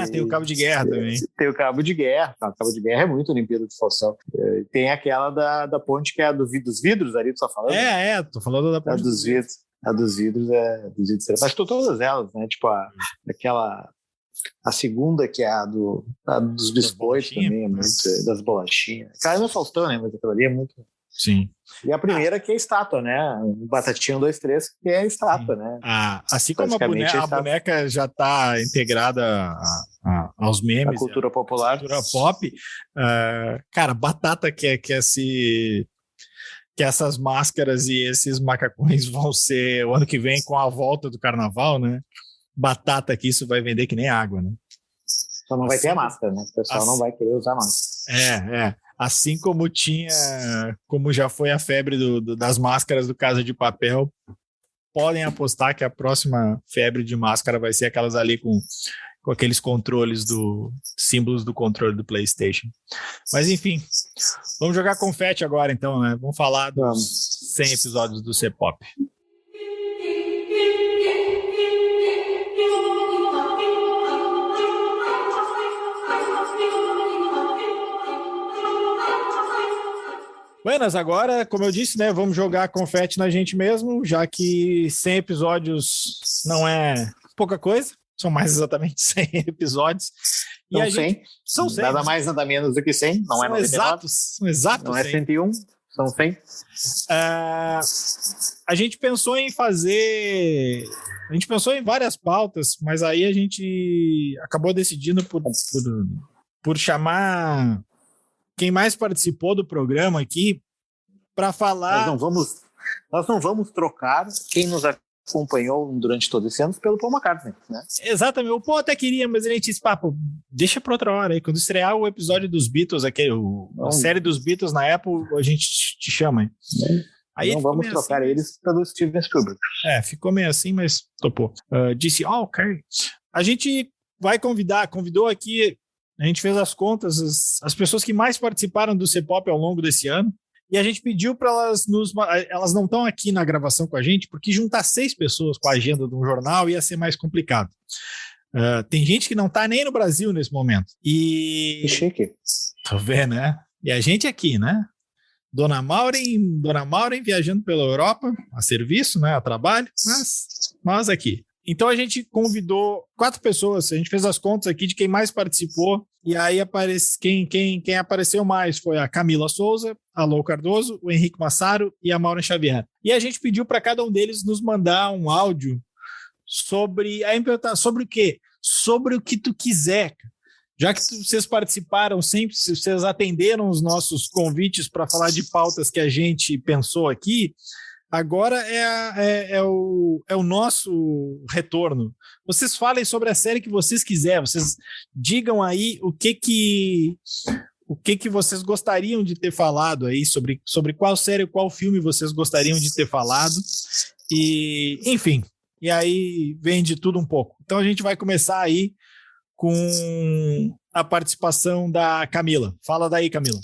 A: Tem o Cabo de Guerra também.
B: Tem o Cabo de Guerra. O Cabo de Guerra é muito Olimpíada de Faustão. Tem aquela da Ponte que é a dos vidros, ali, tu tá falando?
A: Tô falando da Ponte
B: dos vidros. A dos vidros é dos vidros. Mas todas elas, né? Tipo, a segunda, que é a dos biscoitos também, é muito, das bolachinhas. Cara, não é Faustão, né? Mas aquela ali é muito...
A: Sim.
B: E a primeira que é a estátua, né? Batatinha 1, 2, 3, que é a estátua, né?
A: Assim como a boneca já está integrada aos memes,
B: a cultura popular,
A: cultura pop, cara, batata que essas máscaras e esses macacões vão ser o ano que vem com a volta do carnaval, né? Batata que isso vai vender que nem água, né?
B: Só não vai ter a máscara, né? O pessoal não vai querer usar máscara.
A: Assim como já foi a febre das máscaras do Casa de Papel, podem apostar que a próxima febre de máscara vai ser aquelas ali com aqueles controles símbolos do controle do PlayStation. Mas enfim, vamos jogar confete agora então, né? Vamos falar dos 100 episódios do C-Pop. Buenas, agora, como eu disse, né, vamos jogar confete na gente mesmo, já que 100 episódios não é pouca coisa, são mais exatamente 100 episódios.
B: São 100. Nada mais, nada menos do que 100, não é 99.
A: São exatos.
B: Não é 101, são 100.
A: A gente pensou em várias pautas, mas aí a gente acabou decidindo por chamar quem mais participou do programa aqui para falar...
B: Nós não vamos trocar quem nos acompanhou durante todo esse ano pelo Paul McCartney, né?
A: Exatamente. O Paul até queria, mas a gente disse, papo, deixa para outra hora aí. Quando estrear o episódio dos Beatles, a série dos Beatles na Apple, a gente te chama. Aí
B: não vamos trocar eles pelo Steven Spielberg.
A: Ficou meio assim, mas topou. Disse, ok. A gente convidou aqui... A gente fez as contas, as pessoas que mais participaram do C-Pop ao longo desse ano, e a gente pediu para elas não estão aqui na gravação com a gente, porque juntar 6 pessoas com a agenda de um jornal ia ser mais complicado. Tem gente que não está nem no Brasil nesse momento.
B: Que chique.
A: Tô vendo, né? E a gente aqui, né? Dona Maureen viajando pela Europa, a serviço, né? A trabalho, mas nós aqui. Então a gente convidou 4 pessoas, a gente fez as contas aqui de quem mais participou, e aí quem apareceu mais foi a Camila Souza, a Lou Cardoso, o Henrique Massaro e a Maura Xavier. E a gente pediu para cada um deles nos mandar um áudio sobre o quê? Sobre o que tu quiser. Já que vocês participaram sempre, se vocês atenderam os nossos convites para falar de pautas que a gente pensou aqui, agora é o nosso retorno. Vocês falem sobre a série que vocês quiserem, vocês digam aí o que vocês gostariam de ter falado aí, sobre qual série, qual filme vocês gostariam de ter falado, e enfim, e aí vem de tudo um pouco. Então a gente vai começar aí com a participação da Camila. Fala daí, Camila.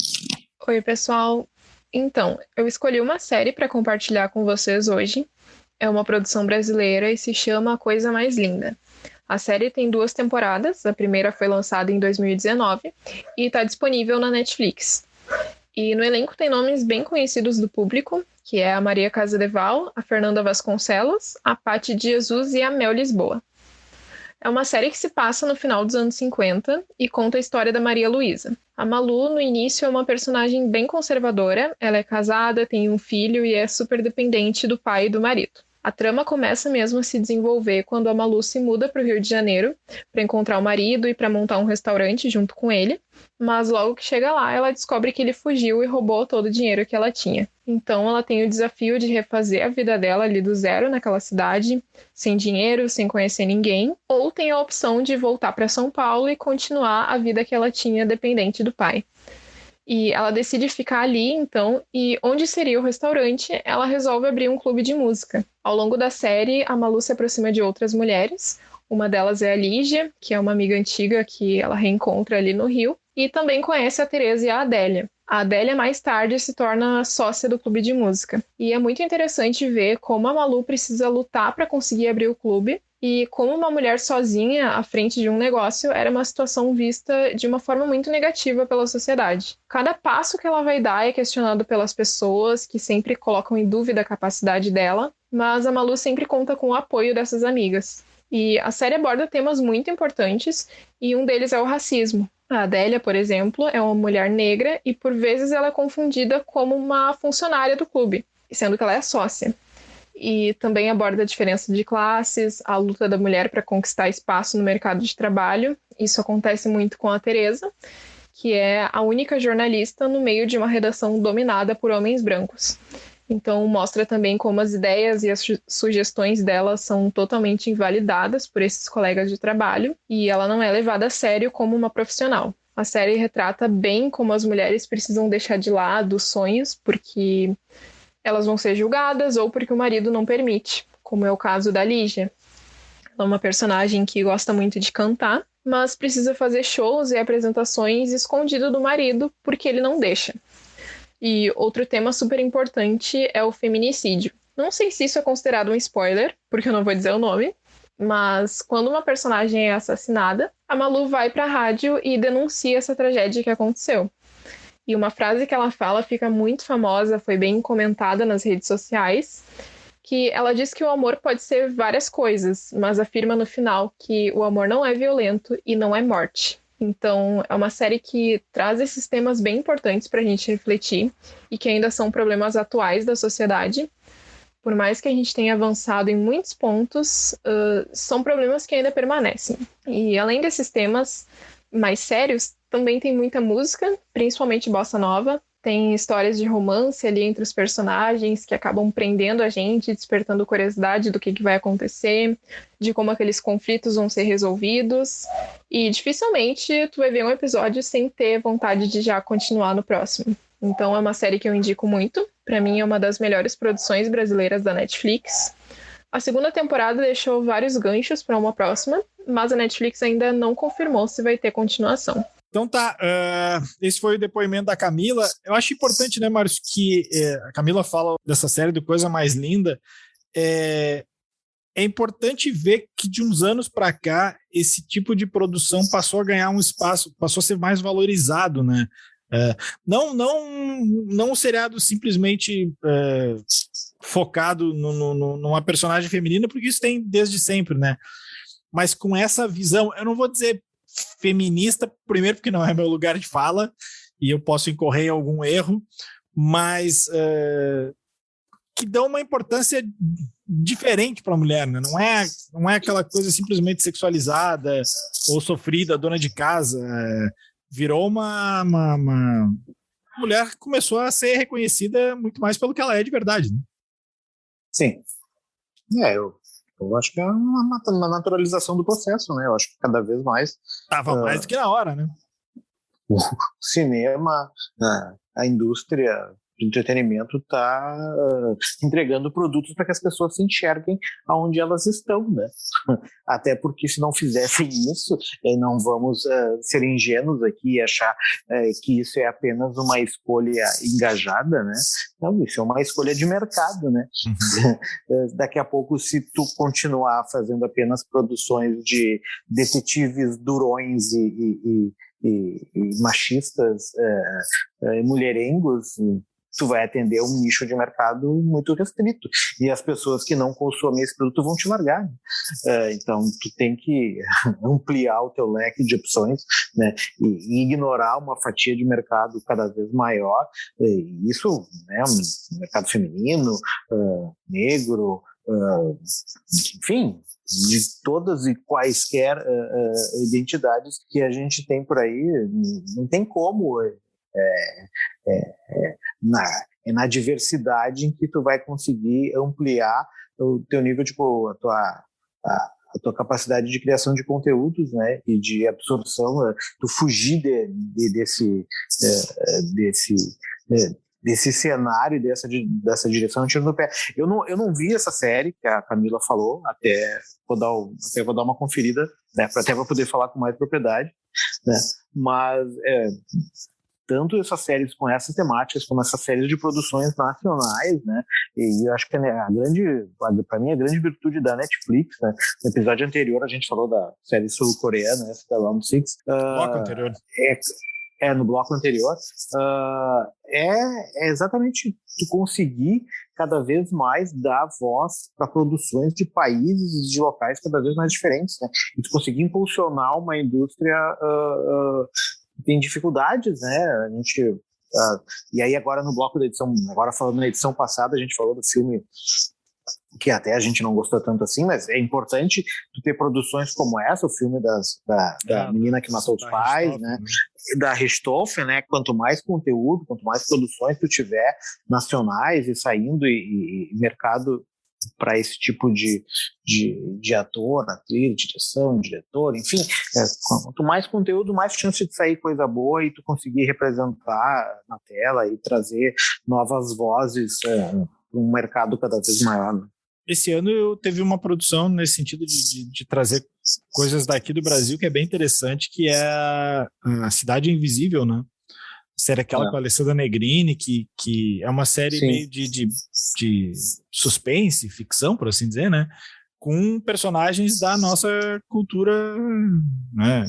C: Oi, pessoal. Então, eu escolhi uma série para compartilhar com vocês hoje. É uma produção brasileira e se chama A Coisa Mais Linda. A série tem 2 temporadas, a primeira foi lançada em 2019 e está disponível na Netflix. E no elenco tem nomes bem conhecidos do público, que é a Maria Casadeval, a Fernanda Vasconcelos, a Paty de Jesus e a Mel Lisboa. É uma série que se passa no final dos anos 50 e conta a história da Maria Luísa. A Malu, no início, é uma personagem bem conservadora. Ela é casada, tem um filho e é super dependente do pai e do marido. A trama começa mesmo a se desenvolver quando a Malu se muda para o Rio de Janeiro para encontrar o marido e para montar um restaurante junto com ele, mas logo que chega lá, ela descobre que ele fugiu e roubou todo o dinheiro que ela tinha. Então ela tem o desafio de refazer a vida dela ali do zero naquela cidade, sem dinheiro, sem conhecer ninguém, ou tem a opção de voltar para São Paulo e continuar a vida que ela tinha dependente do pai. E ela decide ficar ali, então, e onde seria o restaurante, ela resolve abrir um clube de música. Ao longo da série, a Malu se aproxima de outras mulheres. Uma delas é a Lígia, que é uma amiga antiga que ela reencontra ali no Rio, e também conhece a Tereza e a Adélia. A Adélia, mais tarde, se torna sócia do clube de música. E é muito interessante ver como a Malu precisa lutar para conseguir abrir o clube, e como uma mulher sozinha à frente de um negócio era uma situação vista de uma forma muito negativa pela sociedade. Cada passo que ela vai dar é questionado pelas pessoas, que sempre colocam em dúvida a capacidade dela, mas a Malu sempre conta com o apoio dessas amigas. E a série aborda temas muito importantes, e um deles é o racismo. A Adélia, por exemplo, é uma mulher negra e por vezes ela é confundida como uma funcionária do clube, sendo que ela é sócia. E também aborda a diferença de classes, a luta da mulher para conquistar espaço no mercado de trabalho. Isso acontece muito com a Tereza, que é a única jornalista no meio de uma redação dominada por homens brancos. Então mostra também como as ideias e as sugestões dela são totalmente invalidadas por esses colegas de trabalho e ela não é levada a sério como uma profissional. A série retrata bem como as mulheres precisam deixar de lado os sonhos porque elas vão ser julgadas ou porque o marido não permite, como é o caso da Lígia. Ela é uma personagem que gosta muito de cantar, mas precisa fazer shows e apresentações escondido do marido porque ele não deixa. E outro tema super importante é o feminicídio. Não sei se isso é considerado um spoiler, porque eu não vou dizer o nome, mas quando uma personagem é assassinada, a Malu vai para a rádio e denuncia essa tragédia que aconteceu. E uma frase que ela fala fica muito famosa, foi bem comentada nas redes sociais, que ela diz que o amor pode ser várias coisas, mas afirma no final que o amor não é violento e não é morte. Então, é uma série que traz esses temas bem importantes para a gente refletir e que ainda são problemas atuais da sociedade. Por mais que a gente tenha avançado em muitos pontos, são problemas que ainda permanecem. E além desses temas mais sérios, também tem muita música, principalmente bossa nova. Tem histórias de romance ali entre os personagens que acabam prendendo a gente, despertando curiosidade do que vai acontecer, de como aqueles conflitos vão ser resolvidos. E dificilmente tu vai ver um episódio sem ter vontade de já continuar no próximo. Então é uma série que eu indico muito. Para mim é uma das melhores produções brasileiras da Netflix. A segunda temporada deixou vários ganchos para uma próxima, mas a Netflix ainda não confirmou se vai ter continuação.
A: Então tá, esse foi o depoimento da Camila. Eu acho importante, né, Márcio, que a Camila fala dessa série do Coisa Mais Linda. É importante ver que de uns anos para cá, esse tipo de produção passou a ganhar um espaço, passou a ser mais valorizado, né? Não um seriado simplesmente focado numa personagem feminina, porque isso tem desde sempre, né? Mas com essa visão, eu não vou dizer feminista, primeiro porque não é meu lugar de fala e eu posso incorrer em algum erro, mas que dão uma importância diferente para a mulher, né? Não é aquela coisa simplesmente sexualizada ou sofrida, dona de casa. Virou uma mulher que começou a ser reconhecida muito mais pelo que ela é de verdade, né?
B: Sim. Eu acho que é uma naturalização do processo, né? Eu acho que cada vez mais
A: Tava mais do que na hora, né?
B: o cinema, a indústria de entretenimento está entregando produtos para que as pessoas se enxerguem aonde elas estão, né? Até porque se não fizessem isso, não vamos ser ingênuos aqui e achar que isso é apenas uma escolha engajada, né? Não, isso é uma escolha de mercado, né? Daqui a pouco, se tu continuar fazendo apenas produções de detetives durões e machistas, mulherengos, tu vai atender um nicho de mercado muito restrito, e as pessoas que não consomem esse produto vão te largar, né? Então tu tem que ampliar o teu leque de opções, né? E ignorar uma fatia de mercado cada vez maior, isso, né, um mercado feminino, negro, enfim, de todas e quaisquer identidades que a gente tem por aí, não tem como na diversidade em que tu vai conseguir ampliar o teu nível, tipo, a tua capacidade de criação de conteúdos, né, e de absorção, tu fugir desse cenário e dessa direção, tiro no pé. Eu não vi essa série que a Camila falou, até vou dar uma conferida, né, até para poder falar com mais propriedade, né, mas tanto essas séries com essas temáticas, como essas séries de produções nacionais, né? E eu acho que para mim, a grande virtude da Netflix, né? No episódio anterior a gente falou da série sul-coreana, essa da Round Six.
A: Bloco anterior.
B: No bloco anterior. É exatamente tu conseguir cada vez mais dar voz para produções de países, de locais cada vez mais diferentes, né? E tu conseguir impulsionar uma indústria tem dificuldades, né? A gente e aí agora no bloco da edição, agora falando na edição passada, a gente falou do filme que até a gente não gostou tanto assim, mas é importante tu ter produções como essa, o filme da menina que matou os pais, né? Da Richthofen, né? Quanto mais conteúdo, quanto mais produções tu tiver nacionais e saindo e mercado para esse tipo de ator, atriz, diretor, enfim, quanto mais conteúdo, mais chance de sair coisa boa e tu conseguir representar na tela e trazer novas vozes para um mercado cada vez maior, né?
A: Esse ano eu teve uma produção nesse sentido de trazer coisas daqui do Brasil que é bem interessante, que é a Cidade Invisível, né? Série aquela com a Alessandra Negrini, que é uma série Sim. meio de suspense, ficção, por assim dizer, né? Com personagens da nossa cultura, né?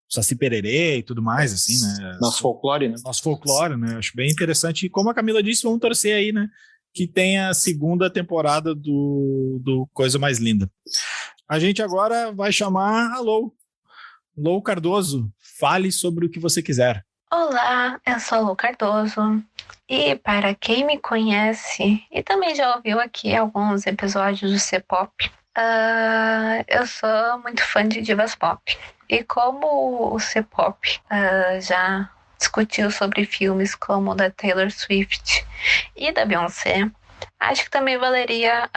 A: Saci Pererê e tudo mais, assim, né?
B: Nosso folclore, né?
A: Nosso folclore, né? Acho bem interessante. E como a Camila disse, vamos torcer aí, né? Que tenha a segunda temporada do Coisa Mais Linda. A gente agora vai chamar a Lou Cardoso. Fale sobre o que você quiser.
D: Olá, eu sou a Lou Cardoso. E para quem me conhece e também já ouviu aqui alguns episódios do C-Pop, eu sou muito fã de divas pop. E como o C-Pop já discutiu sobre filmes como o da Taylor Swift e da Beyoncé, acho que também valeria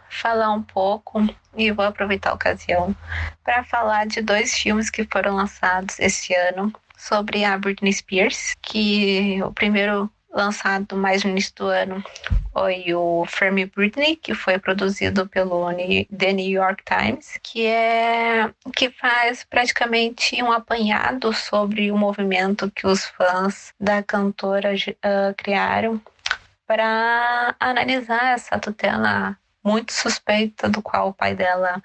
D: falar um pouco, e vou aproveitar a ocasião para falar de 2 filmes que foram lançados esse ano sobre a Britney Spears, que o primeiro lançado mais no início do ano foi o Frame Britney, que foi produzido pelo The New York Times, que faz praticamente um apanhado sobre o movimento que os fãs da cantora criaram para analisar essa tutela muito suspeita do qual o pai dela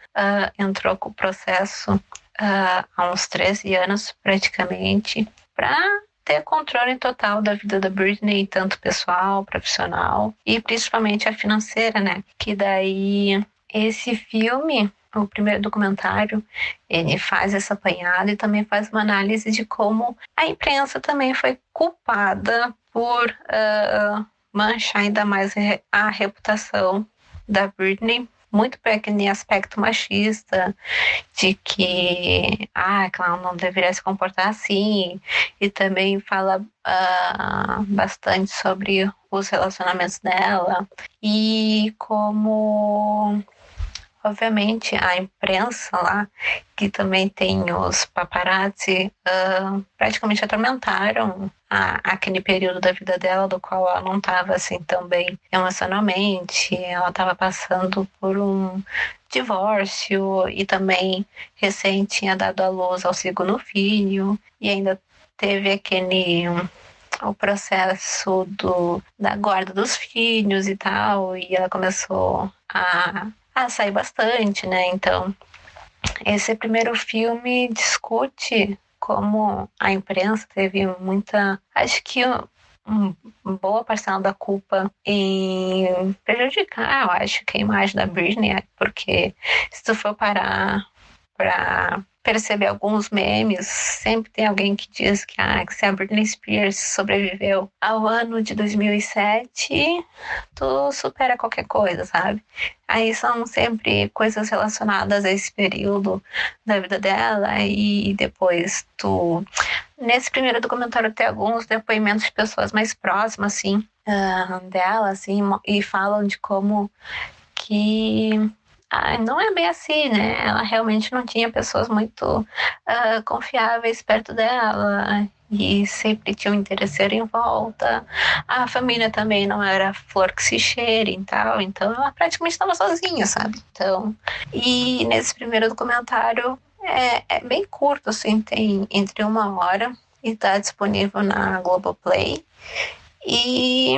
D: entrou com o processo há uns 13 anos praticamente, para ter controle total da vida da Britney, tanto pessoal, profissional e principalmente a financeira, né? Que daí esse filme, o primeiro documentário, ele faz essa apanhada e também faz uma análise de como a imprensa também foi culpada por manchar ainda mais a reputação da Britney, muito para aquele aspecto machista, de que ela não deveria se comportar assim, e também fala bastante sobre os relacionamentos dela, e como, obviamente, a imprensa lá, que também tem os paparazzi, praticamente atormentaram aquele período da vida dela, do qual ela não estava assim tão bem emocionalmente. Ela estava passando por um divórcio e também recente tinha dado à luz ao segundo filho, e ainda teve o processo da guarda dos filhos e tal, e ela começou a sair bastante, né? Então, esse primeiro filme discute como a imprensa teve muita, acho que boa parcela da culpa em prejudicar, eu acho, que a imagem da Britney, porque se tu for parar para perceber alguns memes, sempre tem alguém que diz que se a Britney Spears sobreviveu ao ano de 2007, tu supera qualquer coisa, sabe? Aí são sempre coisas relacionadas a esse período da vida dela, e depois nesse primeiro documentário tem alguns depoimentos de pessoas mais próximas, assim, dela, assim, e falam de como que não é bem assim, né? Ela realmente não tinha pessoas muito confiáveis perto dela, e sempre tinha um interesseiro em volta. A família também não era flor que se cheire e tal, então ela praticamente estava sozinha, sabe? Então, e nesse primeiro documentário é bem curto, assim, tem entre 1 hora, e está disponível na Globoplay, e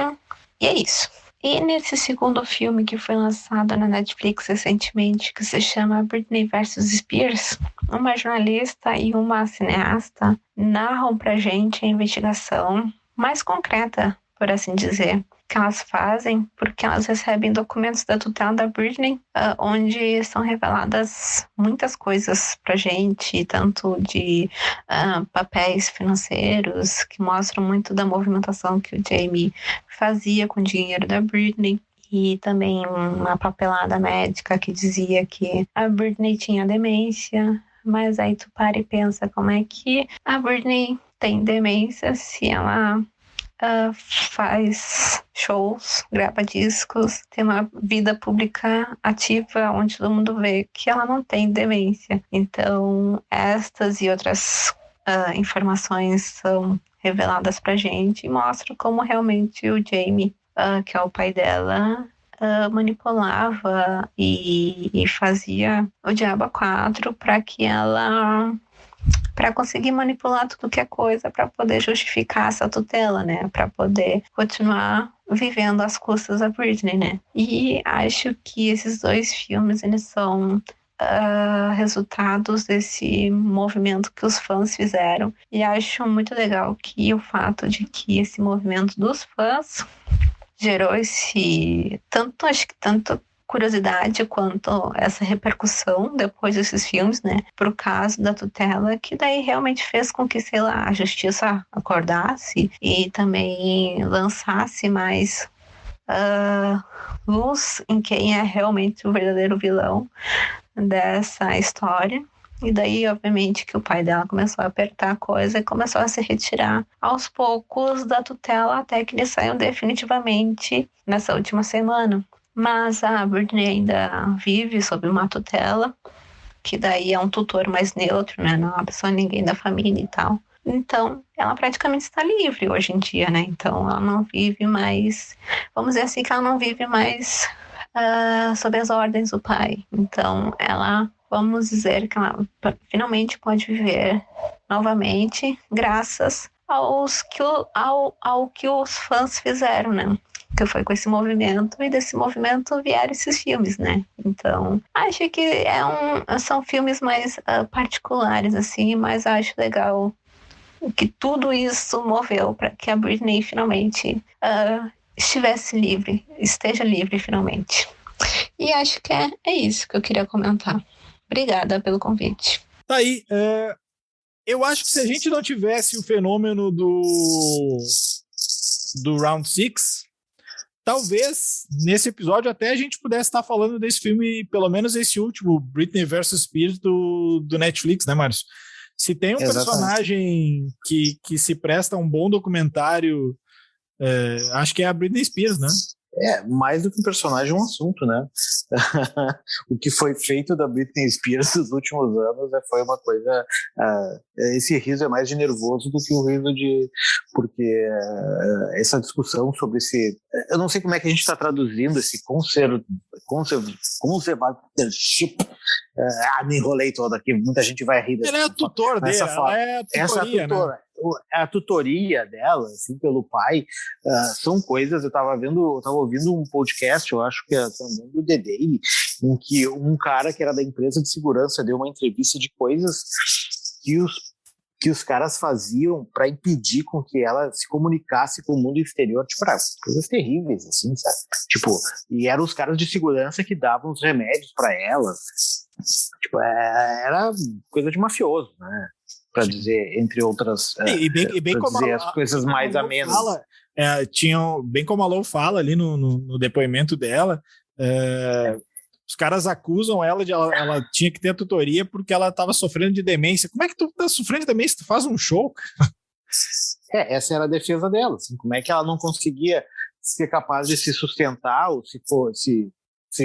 D: é isso. E nesse segundo filme que foi lançado na Netflix recentemente, que se chama Britney vs Spears, uma jornalista e uma cineasta narram pra gente a investigação mais concreta, por assim dizer, que elas fazem, porque elas recebem documentos da tutela da Britney, onde são reveladas muitas coisas pra gente, tanto de papéis financeiros, que mostram muito da movimentação que o Jamie fazia com o dinheiro da Britney, e também uma papelada médica que dizia que a Britney tinha demência. Mas aí tu para e pensa, como é que a Britney tem demência se ela faz shows, grava discos, tem uma vida pública ativa, onde todo mundo vê que ela não tem demência? Então, estas e outras informações são reveladas pra gente e mostram como realmente o Jamie, que é o pai dela, manipulava e fazia o diabo a quatro para conseguir manipular tudo que é coisa, para poder justificar essa tutela, né? Para poder continuar vivendo às custas da Britney, né? E acho que esses dois filmes, eles são resultados desse movimento que os fãs fizeram. E acho muito legal que o fato de que esse movimento dos fãs gerou tanto curiosidade quanto essa repercussão depois desses filmes, né, pro caso da tutela, que daí realmente fez com que, sei lá, a justiça acordasse e também lançasse mais luz em quem é realmente o verdadeiro vilão dessa história. E daí, obviamente, que o pai dela começou a apertar a coisa e começou a se retirar aos poucos da tutela, até que eles saiam definitivamente nessa última semana. Mas a Britney ainda vive sob uma tutela, que daí é um tutor mais neutro, né? Não é uma pessoa, ninguém da família e tal. Então, ela praticamente está livre hoje em dia, né? Então, ela não vive mais... Vamos dizer assim, que ela não vive mais sob as ordens do pai. Então, ela... Vamos dizer que ela finalmente pode viver novamente, graças ao que os fãs fizeram, né? Que foi com esse movimento, e desse movimento vieram esses filmes, né? Então, acho que são filmes mais particulares, assim, mas acho legal que tudo isso moveu para que a Britney finalmente esteja livre finalmente. E acho que é isso que eu queria comentar. Obrigada pelo convite.
A: Tá aí. Eu acho que se a gente não tivesse o fenômeno do Round 6, talvez nesse episódio até a gente pudesse estar falando desse filme, pelo menos esse último, Britney vs. Spears do Netflix, né, Márcio? Se tem um personagem que se presta a um bom documentário, acho que é a Britney Spears, né?
B: Mais do que um personagem, um assunto, né? O que foi feito da Britney Spears nos últimos anos foi uma coisa... esse riso é mais de nervoso do que o riso de... Porque essa discussão sobre esse... Eu não sei como é que a gente está traduzindo esse conservatorship. Me enrolei todo aqui, muita gente vai rir dessa.
A: Ele é tutor dele, ela é a tutoria, né?
B: A tutoria dela, assim, pelo pai, são coisas. Eu tava ouvindo um podcast, eu acho que é também do The Daily, em que um cara que era da empresa de segurança deu uma entrevista de coisas que os caras faziam para impedir com que ela se comunicasse com o mundo exterior, tipo, coisas terríveis, assim, sabe? Tipo, e eram os caras de segurança que davam os remédios para ela. Tipo, era coisa de mafioso, né? Para dizer, entre outras,
A: e bem como
B: dizer as coisas mais amenas.
A: Bem como a Lou fala ali no depoimento dela, os caras acusam ela de ela tinha que ter a tutoria porque ela estava sofrendo de demência. Como é que tu tá sofrendo de demência? Tu faz um show?
B: Essa era a defesa dela. Assim, como é que ela não conseguia ser capaz de se sustentar ou se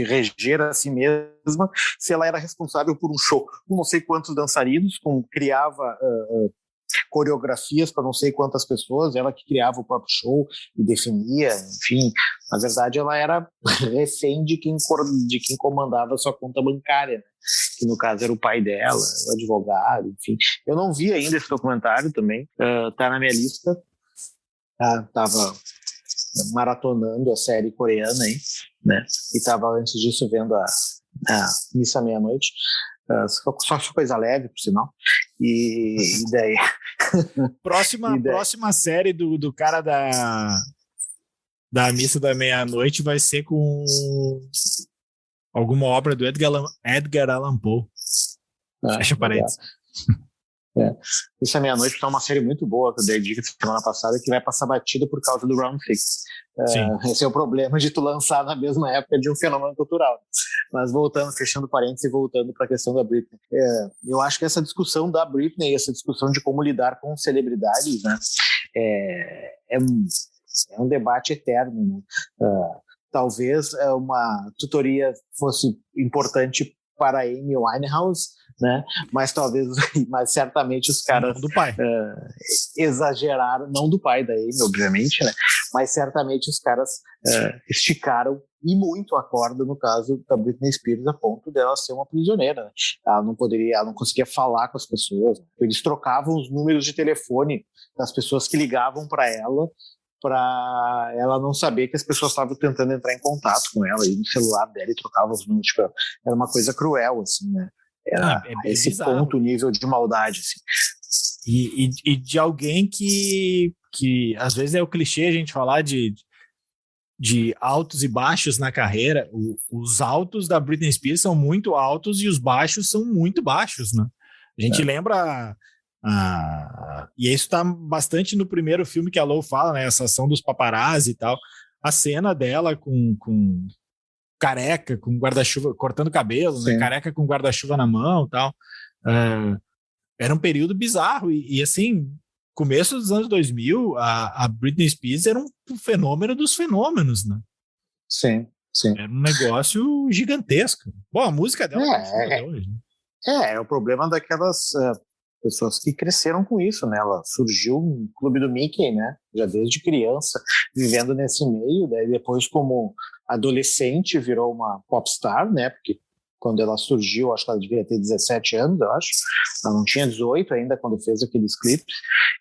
B: reger a si mesma, se ela era responsável por um show com não sei quantos dançarinos, criava coreografias para não sei quantas pessoas, ela que criava o próprio show e definia, enfim. Na verdade, ela era refém de quem comandava a sua conta bancária, né? Que no caso era o pai dela, o advogado, enfim. Eu não vi ainda esse documentário também, tá na minha lista. Tava maratonando a série coreana aí, né? E estava antes disso vendo a Missa à Meia-Noite, só coisa leve, por sinal. E daí...
A: Próxima série do cara da Missa da Meia-Noite vai ser com alguma obra do Edgar Allan Poe. Fecha parênteses.
B: Isso à Meia-Noite é uma série muito boa que eu dei dica semana passada, que vai passar batida por causa do Round Six. Esse é o problema de tu lançar na mesma época de um fenômeno cultural. Mas fechando parênteses e voltando para a questão da Britney, eu acho que essa discussão da Britney, essa discussão de como lidar com celebridades, né, é um debate eterno, né? Talvez uma tutoria fosse importante para a Amy Winehouse, né? Mas certamente os caras
A: do pai.
B: Exageraram, não do pai da Amy, obviamente, né? Mas certamente os caras esticaram e muito a corda no caso da Britney Spears, a ponto dela ser uma prisioneira, né? Ela não conseguia falar com as pessoas, né? Eles trocavam os números de telefone das pessoas que ligavam para ela não saber que as pessoas estavam tentando entrar em contato com ela, e no celular dela e trocava os números. Tipo, era uma coisa cruel, assim, né? Era esse bizarro. Ponto, nível de maldade, assim.
A: E de alguém que às vezes é o clichê a gente falar de altos e baixos na carreira. Os altos da Britney Spears são muito altos e os baixos são muito baixos, né? A gente lembra... e isso tá bastante no primeiro filme que a Lou fala, né? Essa ação dos paparazzi e tal. A cena dela com careca, com guarda-chuva, cortando cabelo, né? Careca com guarda-chuva na mão e tal. Era um período bizarro. E assim, começo dos anos 2000, a Britney Spears era um fenômeno dos fenômenos, né?
B: Sim.
A: Era um negócio gigantesco. Bom, a música dela até hoje, né?
B: É o problema daquelas... pessoas que cresceram com isso, né? Ela surgiu no Clube do Mickey, né? Já desde criança, vivendo nesse meio. Daí depois, como adolescente, virou uma popstar, né? Porque quando ela surgiu, acho que ela devia ter 17 anos, eu acho. Ela não tinha 18 ainda quando fez aqueles clipes.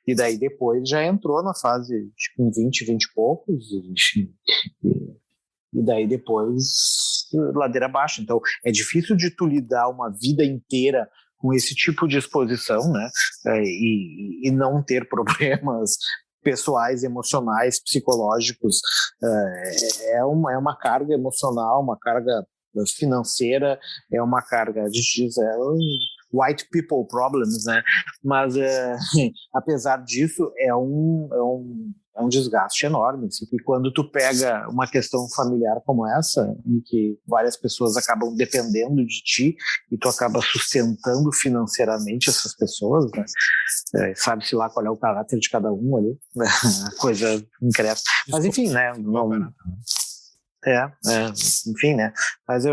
B: E daí depois já entrou na fase, tipo, 20 e poucos. E daí depois, ladeira abaixo. Então, é difícil de tu lidar uma vida inteira com esse tipo de exposição, né, e não ter problemas pessoais, emocionais, psicológicos. É uma carga emocional, uma carga financeira, é uma carga, a gente diz, white people problems, né, mas apesar disso, é um desgaste enorme. Assim. E quando tu pega uma questão familiar como essa, em que várias pessoas acabam dependendo de ti e tu acaba sustentando financeiramente essas pessoas, né? Sabe-se lá qual é o caráter de cada um ali, né? Coisa incrível. Mas enfim, né? Enfim, né? Mas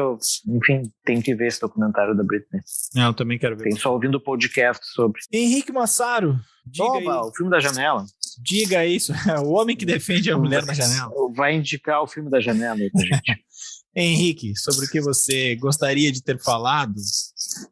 B: tenho que ver esse documentário da Britney.
A: Eu também quero ver.
B: Tem só ouvindo o podcast sobre.
A: Henrique Massaro, diga aí.
B: O filme da janela.
A: Diga isso, o homem que defende a mulher da janela.
B: Vai indicar o filme da janela aí pra gente.
A: Henrique, sobre o que você gostaria de ter falado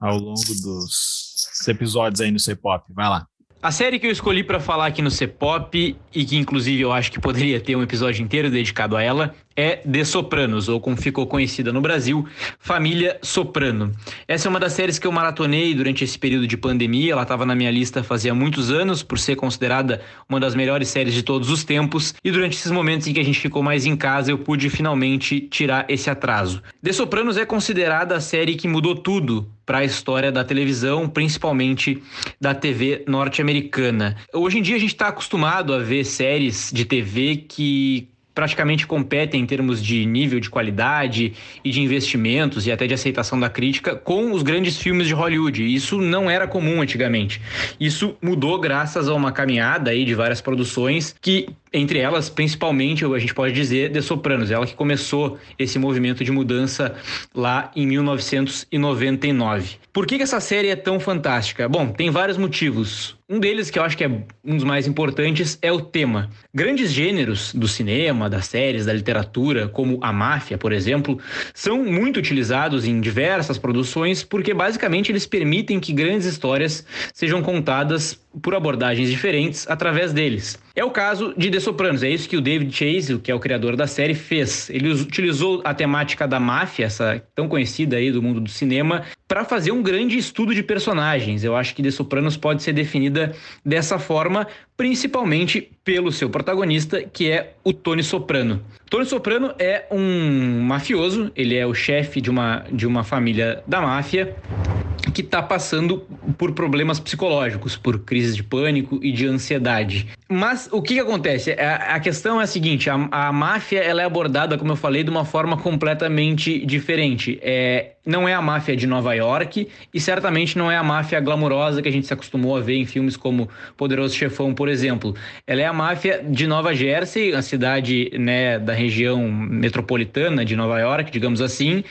A: ao longo dos episódios aí no C-Pop? Vai lá.
E: A série que eu escolhi para falar aqui no C-Pop, e que inclusive eu acho que poderia ter um episódio inteiro dedicado a ela, é The Sopranos, ou como ficou conhecida no Brasil, Família Soprano. Essa é uma das séries que eu maratonei durante esse período de pandemia. Ela estava na minha lista fazia muitos anos, por ser considerada uma das melhores séries de todos os tempos, e durante esses momentos em que a gente ficou mais em casa, eu pude finalmente tirar esse atraso. The Sopranos é considerada a série que mudou tudo para a história da televisão, principalmente da TV norte-americana. Hoje em dia a gente está acostumado a ver séries de TV que praticamente competem em termos de nível de qualidade e de investimentos e até de aceitação da crítica com os grandes filmes de Hollywood. Isso não era comum antigamente. Isso mudou graças a uma caminhada aí de várias produções que, entre elas, principalmente, a gente pode dizer, The Sopranos, ela que começou esse movimento de mudança lá em 1999. Por que essa série é tão fantástica? Bom, tem vários motivos. Um deles, que eu acho que é um dos mais importantes, é o tema. Grandes gêneros do cinema, das séries, da literatura, como a máfia, por exemplo, são muito utilizados em diversas produções porque, basicamente, eles permitem que grandes histórias sejam contadas por abordagens diferentes através deles. É o caso de The Sopranos, é isso que o David Chase, que é o criador da série, fez. Ele utilizou a temática da máfia, essa tão conhecida aí do mundo do cinema, para fazer um grande estudo de personagens. Eu acho que The Sopranos pode ser definida dessa forma, principalmente pelo seu protagonista, que é o Tony Soprano. Tony Soprano é um mafioso, ele é o chefe de uma família da máfia, que está passando por problemas psicológicos, por crises de pânico e de ansiedade. Mas o que acontece? A questão é a seguinte, a máfia ela é abordada, como eu falei, de uma forma completamente diferente. Não é a máfia de Nova York e certamente não é a máfia glamurosa que a gente se acostumou a ver em filmes como Poderoso Chefão, por exemplo. Ela é a máfia de Nova Jersey, a cidade, né, da região metropolitana de Nova York, digamos assim,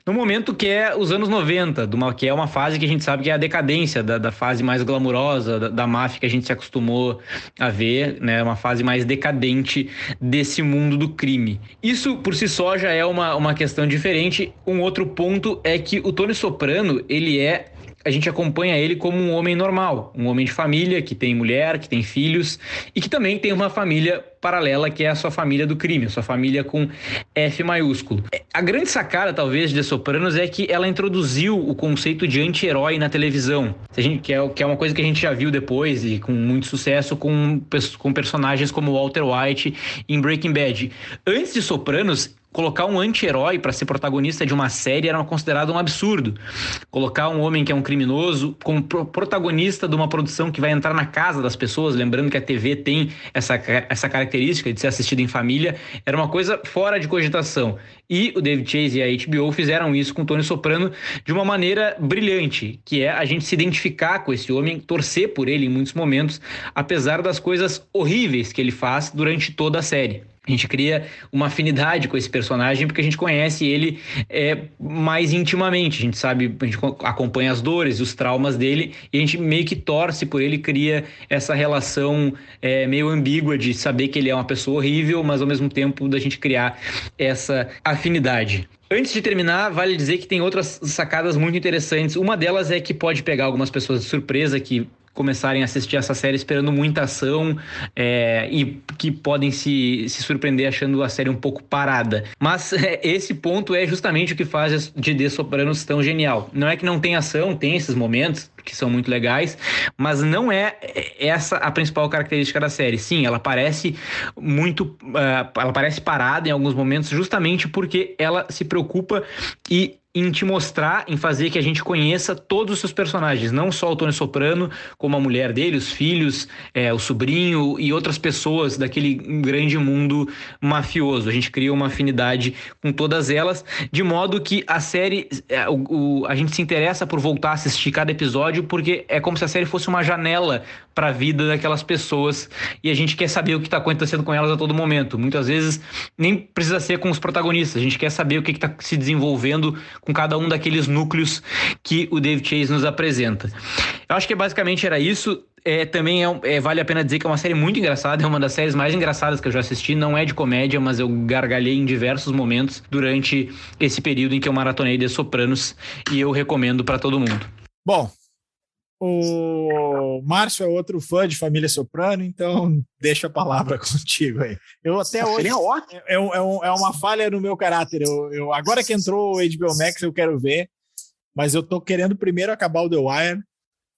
E: no momento que é os anos 90, que é uma fase que a gente sabe que é a decadência da fase mais glamurosa da máfia que a gente se acostumou a ver, né? Uma fase mais decadente desse mundo do crime. Isso por si só já é uma questão diferente. Um outro ponto é que o Tony Soprano, a gente acompanha ele como um homem normal, um homem de família, que tem mulher, que tem filhos e que também tem uma família paralela, que é a sua família do crime, a sua família com F maiúsculo. A grande sacada, talvez, de The Sopranos é que ela introduziu o conceito de anti-herói na televisão, que é uma coisa que a gente já viu depois e com muito sucesso com personagens como Walter White em Breaking Bad. Antes de Sopranos, colocar um anti-herói para ser protagonista de uma série era considerado um absurdo. Colocar um homem que é um criminoso como protagonista de uma produção que vai entrar na casa das pessoas, lembrando que a TV tem essa característica de ser assistida em família, era uma coisa fora de cogitação. E o David Chase e a HBO fizeram isso com o Tony Soprano de uma maneira brilhante, que é a gente se identificar com esse homem, torcer por ele em muitos momentos, apesar das coisas horríveis que ele faz durante toda a série. A gente cria uma afinidade com esse personagem porque a gente conhece ele mais intimamente. A gente sabe, a gente acompanha as dores, os traumas dele e a gente meio que torce por ele, cria essa relação meio ambígua de saber que ele é uma pessoa horrível, mas ao mesmo tempo da gente criar essa afinidade. Antes de terminar, vale dizer que tem outras sacadas muito interessantes. Uma delas é que pode pegar algumas pessoas de surpresa que começarem a assistir essa série esperando muita ação e que podem se surpreender achando a série um pouco parada. Mas esse ponto é justamente o que faz de The Sopranos tão genial. Não é que não tem ação, tem esses momentos que são muito legais, mas não é essa a principal característica da série. Sim, ela parece parada em alguns momentos justamente porque ela se preocupa e em te mostrar, em fazer que a gente conheça todos os seus personagens, não só o Tony Soprano, como a mulher dele, os filhos, o sobrinho e outras pessoas daquele grande mundo mafioso. A gente cria uma afinidade com todas elas, de modo que a série, a gente se interessa por voltar a assistir cada episódio, porque é como se a série fosse uma janela para a vida daquelas pessoas e a gente quer saber o que está acontecendo com elas a todo momento. Muitas vezes nem precisa ser com os protagonistas, a gente quer saber o que está se desenvolvendo com cada um daqueles núcleos que o David Chase nos apresenta. Eu acho que basicamente era isso. Também vale a pena dizer que é uma série muito engraçada, é uma das séries mais engraçadas que eu já assisti, não é de comédia, mas eu gargalhei em diversos momentos durante esse período em que eu maratonei The Sopranos e eu recomendo para todo mundo.
A: Bom, o Márcio é outro fã de Família Soprano, então deixa a palavra contigo aí. Eu até hoje é uma falha no meu caráter. Eu agora que entrou o HBO Max eu quero ver, mas eu tô querendo primeiro acabar o The Wire.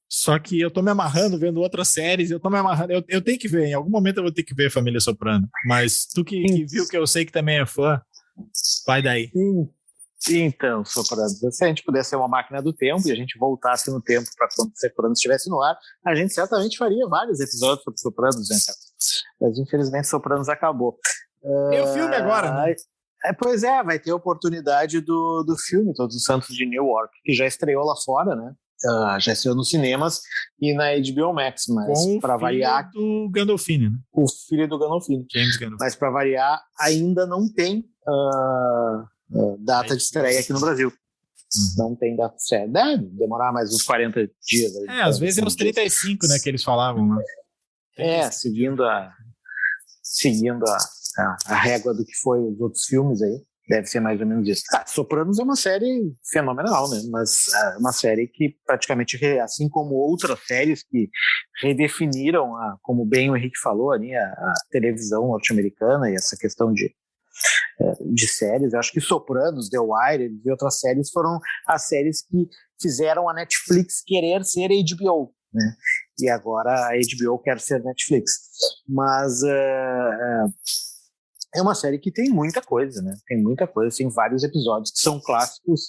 A: Só que eu tô me amarrando vendo outras séries, eu tenho que ver, em algum momento eu vou ter que ver Família Soprano. Mas tu que viu, que eu sei que também é fã, vai daí.
B: Então, Soprano, se a gente pudesse ser uma máquina do tempo e a gente voltasse no tempo para quando Soprano estivesse no ar, a gente certamente faria vários episódios sobre Sopranos, né? Mas infelizmente Sopranos acabou.
A: Tem o filme agora, né?
B: Pois é, vai ter a oportunidade do filme Todos os Santos de Newark, que já estreou lá fora, né? Já estreou nos cinemas e na HBO Max, mas para variar,
A: do Gandolfini, né?
B: O filho do Gandolfini.
A: James Gandolfini.
B: Mas para variar, ainda não tem data de estreia aqui no Brasil. Não tem data certa. Deve demorar mais uns 40 dias.
A: Às vezes é uns 35, né, que eles falavam. Né?
B: Seguindo a régua do que foi os outros filmes aí. Deve ser mais ou menos isso. Sopranos é uma série fenomenal, né? Mas é uma série que praticamente, assim como outras séries que redefiniram, como bem o Henrique falou ali, a televisão norte-americana e essa questão de séries. Eu acho que Sopranos, The Wire e outras séries foram as séries que fizeram a Netflix querer ser HBO, né? E agora a HBO quer ser Netflix. Mas é uma série que tem muita coisa, né? Tem muita coisa, tem vários episódios que são clássicos,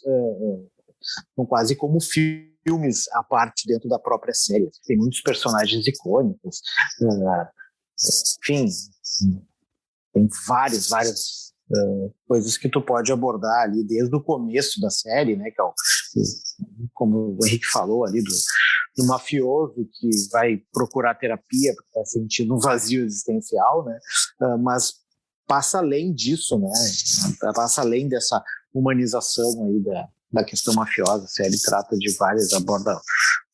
B: são quase como filmes à parte dentro da própria série. Tem muitos personagens icônicos, enfim, tem várias coisas que tu pode abordar ali desde o começo da série, né? Que é como o Henrique falou ali, do mafioso que vai procurar terapia porque está sentindo um vazio existencial, né? Mas passa além disso, né? Passa além dessa humanização aí da questão mafiosa. A série trata de aborda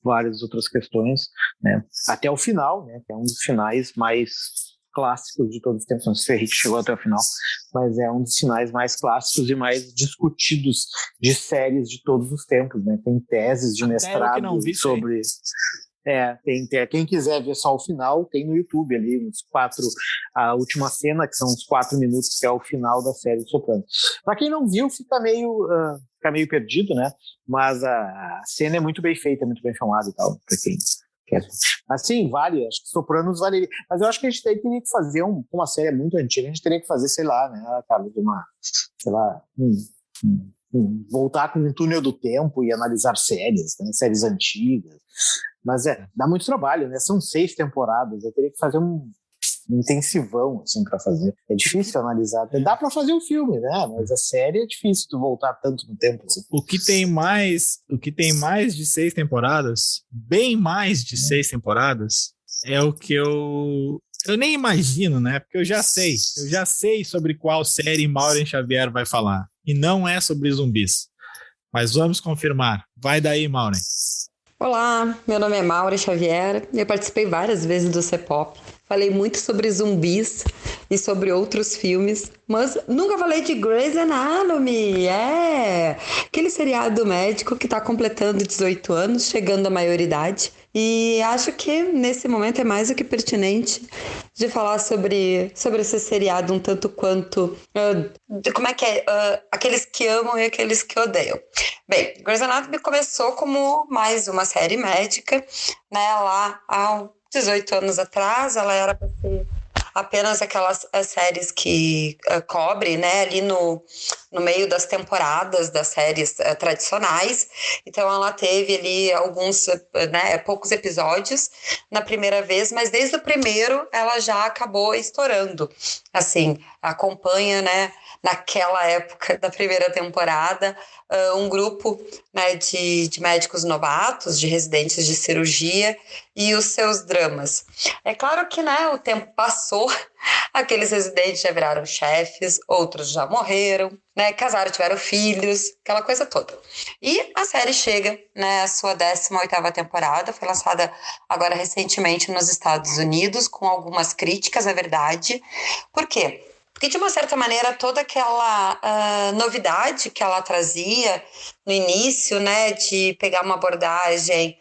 B: várias outras questões, né? Até o final, né? Que é um dos finais mais clássicos de todos os tempos. Não sei se o Henrique chegou até o final, mas é um dos finais mais clássicos e mais discutidos de séries de todos os tempos, né? Tem teses de mestrado sobre... quem quiser ver só o final, tem no YouTube ali, a última cena, que são uns 4 minutos, que é o final da série Sopranos. Para quem não viu, fica meio perdido, né? Mas a cena é muito bem feita, muito bem filmada e tal, para quem quer. Assim, vale, acho que Sopranos valeria. Mas eu acho que a gente teria que fazer uma série muito antiga, a gente teria que fazer, sei lá, né, Carlos, voltar com um túnel do tempo e analisar séries, né, séries antigas. Mas dá muito trabalho, né? São 6 temporadas. Eu teria que fazer um intensivão, assim, para fazer. É difícil analisar. Dá para fazer um filme, né? Mas a série é difícil tu voltar tanto no tempo. Assim.
A: O que tem mais de 6 temporadas, bem mais de 6 temporadas, é o que eu nem imagino, né? Porque eu já sei sobre qual série Maureen Xavier vai falar. E não é sobre zumbis. Mas vamos confirmar. Vai daí, Maureen.
F: Olá, meu nome é Maura Xavier e eu participei várias vezes do C-Pop. Falei muito sobre zumbis e sobre outros filmes, mas nunca falei de Grey's Anatomy. Aquele seriado médico que está completando 18 anos, chegando à maioridade. E acho que nesse momento é mais do que pertinente de falar sobre esse seriado um tanto quanto... aqueles que amam e aqueles que odeiam. Bem, Grey's Anatomy começou como mais uma série médica, né? Lá há 18 anos atrás, ela era para ser apenas aquelas séries que cobre, né, ali no meio das temporadas das séries tradicionais. Então ela teve ali alguns, né, poucos episódios na primeira vez, mas desde o primeiro ela já acabou estourando. Assim, acompanha, né, naquela época da primeira temporada, um grupo, né, de médicos novatos, de residentes de cirurgia e os seus dramas. É claro que, né, o tempo passou, aqueles residentes já viraram chefes, outros já morreram, né, casaram, tiveram filhos, aquela coisa toda. E a série chega, né, à sua 18ª temporada, foi lançada agora recentemente nos Estados Unidos, com algumas críticas, é verdade. Por quê? Porque, de uma certa maneira, toda aquela novidade que ela trazia no início, né, de pegar uma abordagem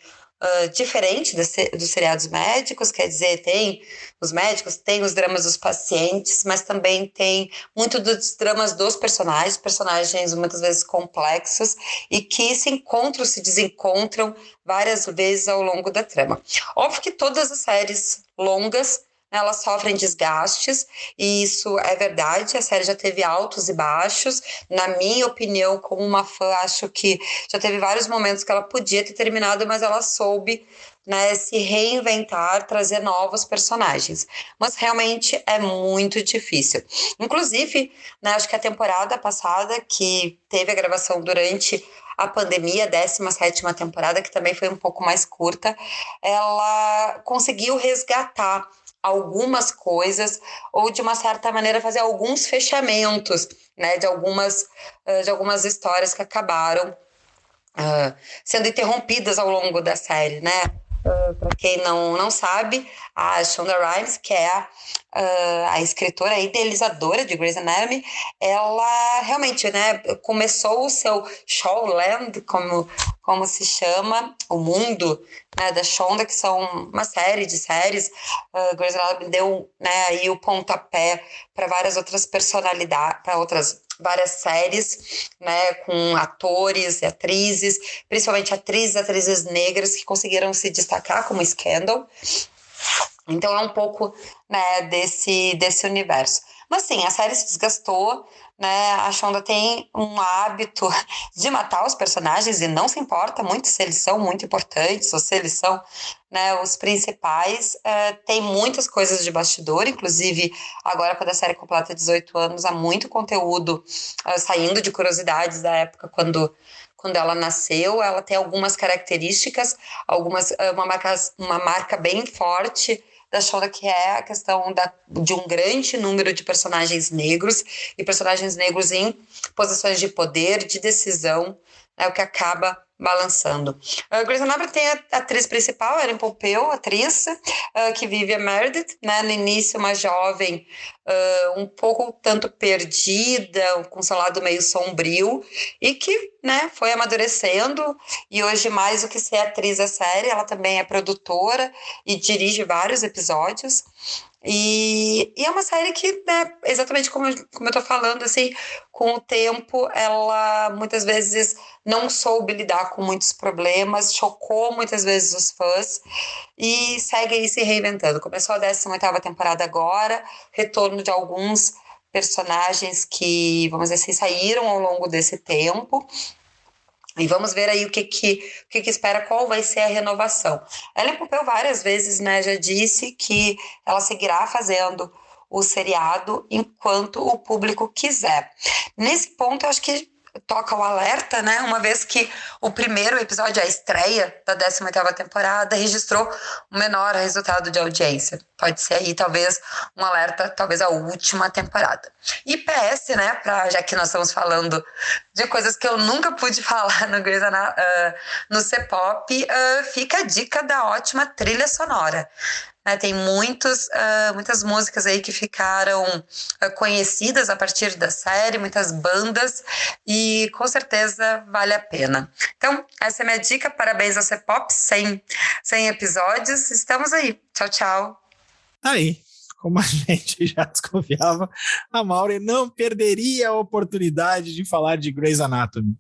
F: diferente dos seriados médicos, quer dizer, tem os médicos, tem os dramas dos pacientes, mas também tem muito dos dramas dos personagens muitas vezes complexos e que se encontram, se desencontram várias vezes ao longo da trama. Óbvio que todas as séries longas, elas sofrem desgastes, e isso é verdade, a série já teve altos e baixos. Na minha opinião, como uma fã, acho que já teve vários momentos que ela podia ter terminado, mas ela soube, né, se reinventar, trazer novos personagens. Mas realmente é muito difícil. Inclusive, né, acho que a temporada passada, que teve a gravação durante a pandemia, a 17ª temporada, que também foi um pouco mais curta, ela conseguiu resgatar algumas coisas, ou de uma certa maneira fazer alguns fechamentos, né, de algumas histórias que acabaram sendo interrompidas ao longo da série, né? Para quem não sabe, a Shonda Rhimes, que é a escritora e idealizadora de Grey's Anatomy, ela realmente, né, começou o seu Showland, como se chama, o mundo, né, da Shonda, que são uma série de séries. Grey's Anatomy deu, né, aí o pontapé para várias outras personalidades, para outras várias séries, né, com atores e atrizes, principalmente atrizes negras que conseguiram se destacar, como Scandal. Então é um pouco, né, desse universo. Mas sim, a série se desgastou, né? A Shonda tem um hábito de matar os personagens e não se importa muito se eles são muito importantes ou se eles são, né, os principais. Tem muitas coisas de bastidor, inclusive agora, quando a série completa 18 anos, há muito conteúdo saindo de curiosidades da época quando ela nasceu. Ela tem algumas características, uma marca bem forte da Shonda, que é a questão de um grande número de personagens negros, e personagens negros em posições de poder, de decisão, é o que acaba balançando. Grey's Anatomy tem a atriz principal, Ellen Pompeo, atriz, que vive a Meredith, né, no início uma jovem um pouco tanto perdida, com seu lado meio sombrio, e que, né, foi amadurecendo, e hoje, mais do que ser atriz da série, ela também é produtora e dirige vários episódios. E é uma série que, né, exatamente como eu tô falando, assim, com o tempo, ela muitas vezes não soube lidar com muitos problemas, chocou muitas vezes os fãs e segue aí se reinventando. Começou a 18ª temporada agora, retorno de alguns personagens que, vamos dizer assim, saíram ao longo desse tempo. E vamos ver aí o que espera, qual vai ser a renovação. Ellen Pompeo várias vezes, né, já disse que ela seguirá fazendo o seriado enquanto o público quiser. Nesse ponto, eu acho que toca o alerta, né, uma vez que o primeiro episódio, a estreia da 18ª temporada, registrou o menor resultado de audiência. Pode ser aí, talvez, um alerta, talvez a última temporada. E PS, né, já que nós estamos falando de coisas que eu nunca pude falar no Grey's Anatomy, no C-Pop, fica a dica da ótima trilha sonora. Tem muitas músicas aí que ficaram conhecidas a partir da série, muitas bandas, e com certeza vale a pena. Então, essa é a minha dica. Parabéns ao C-Pop, 100 episódios. Estamos aí. Tchau, tchau.
A: Aí, como a gente já desconfiava, a Maureen não perderia a oportunidade de falar de Grey's Anatomy.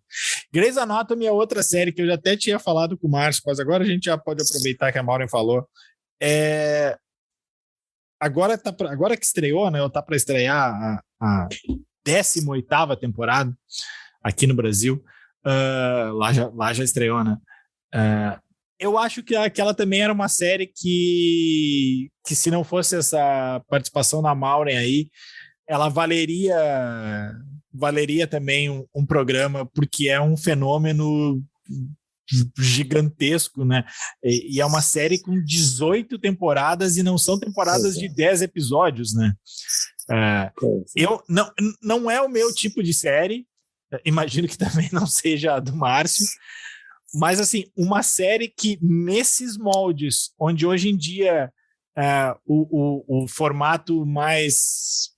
A: Grey's Anatomy é outra série que eu já até tinha falado com o Márcio, mas agora a gente já pode aproveitar que a Maureen falou. agora que estreou, né? Ou tá para estrear a 18ª temporada aqui no Brasil. Lá já estreou, né? Eu acho que aquela também era uma série que se não fosse essa participação da Maureen aí, ela valeria também um programa, porque é um fenômeno gigantesco, né? E é uma série com 18 temporadas e não são temporadas de 10 episódios, né? Não é o meu tipo de série, imagino que também não seja a do Márcio, mas assim, uma série que nesses moldes, onde hoje em dia o formato mais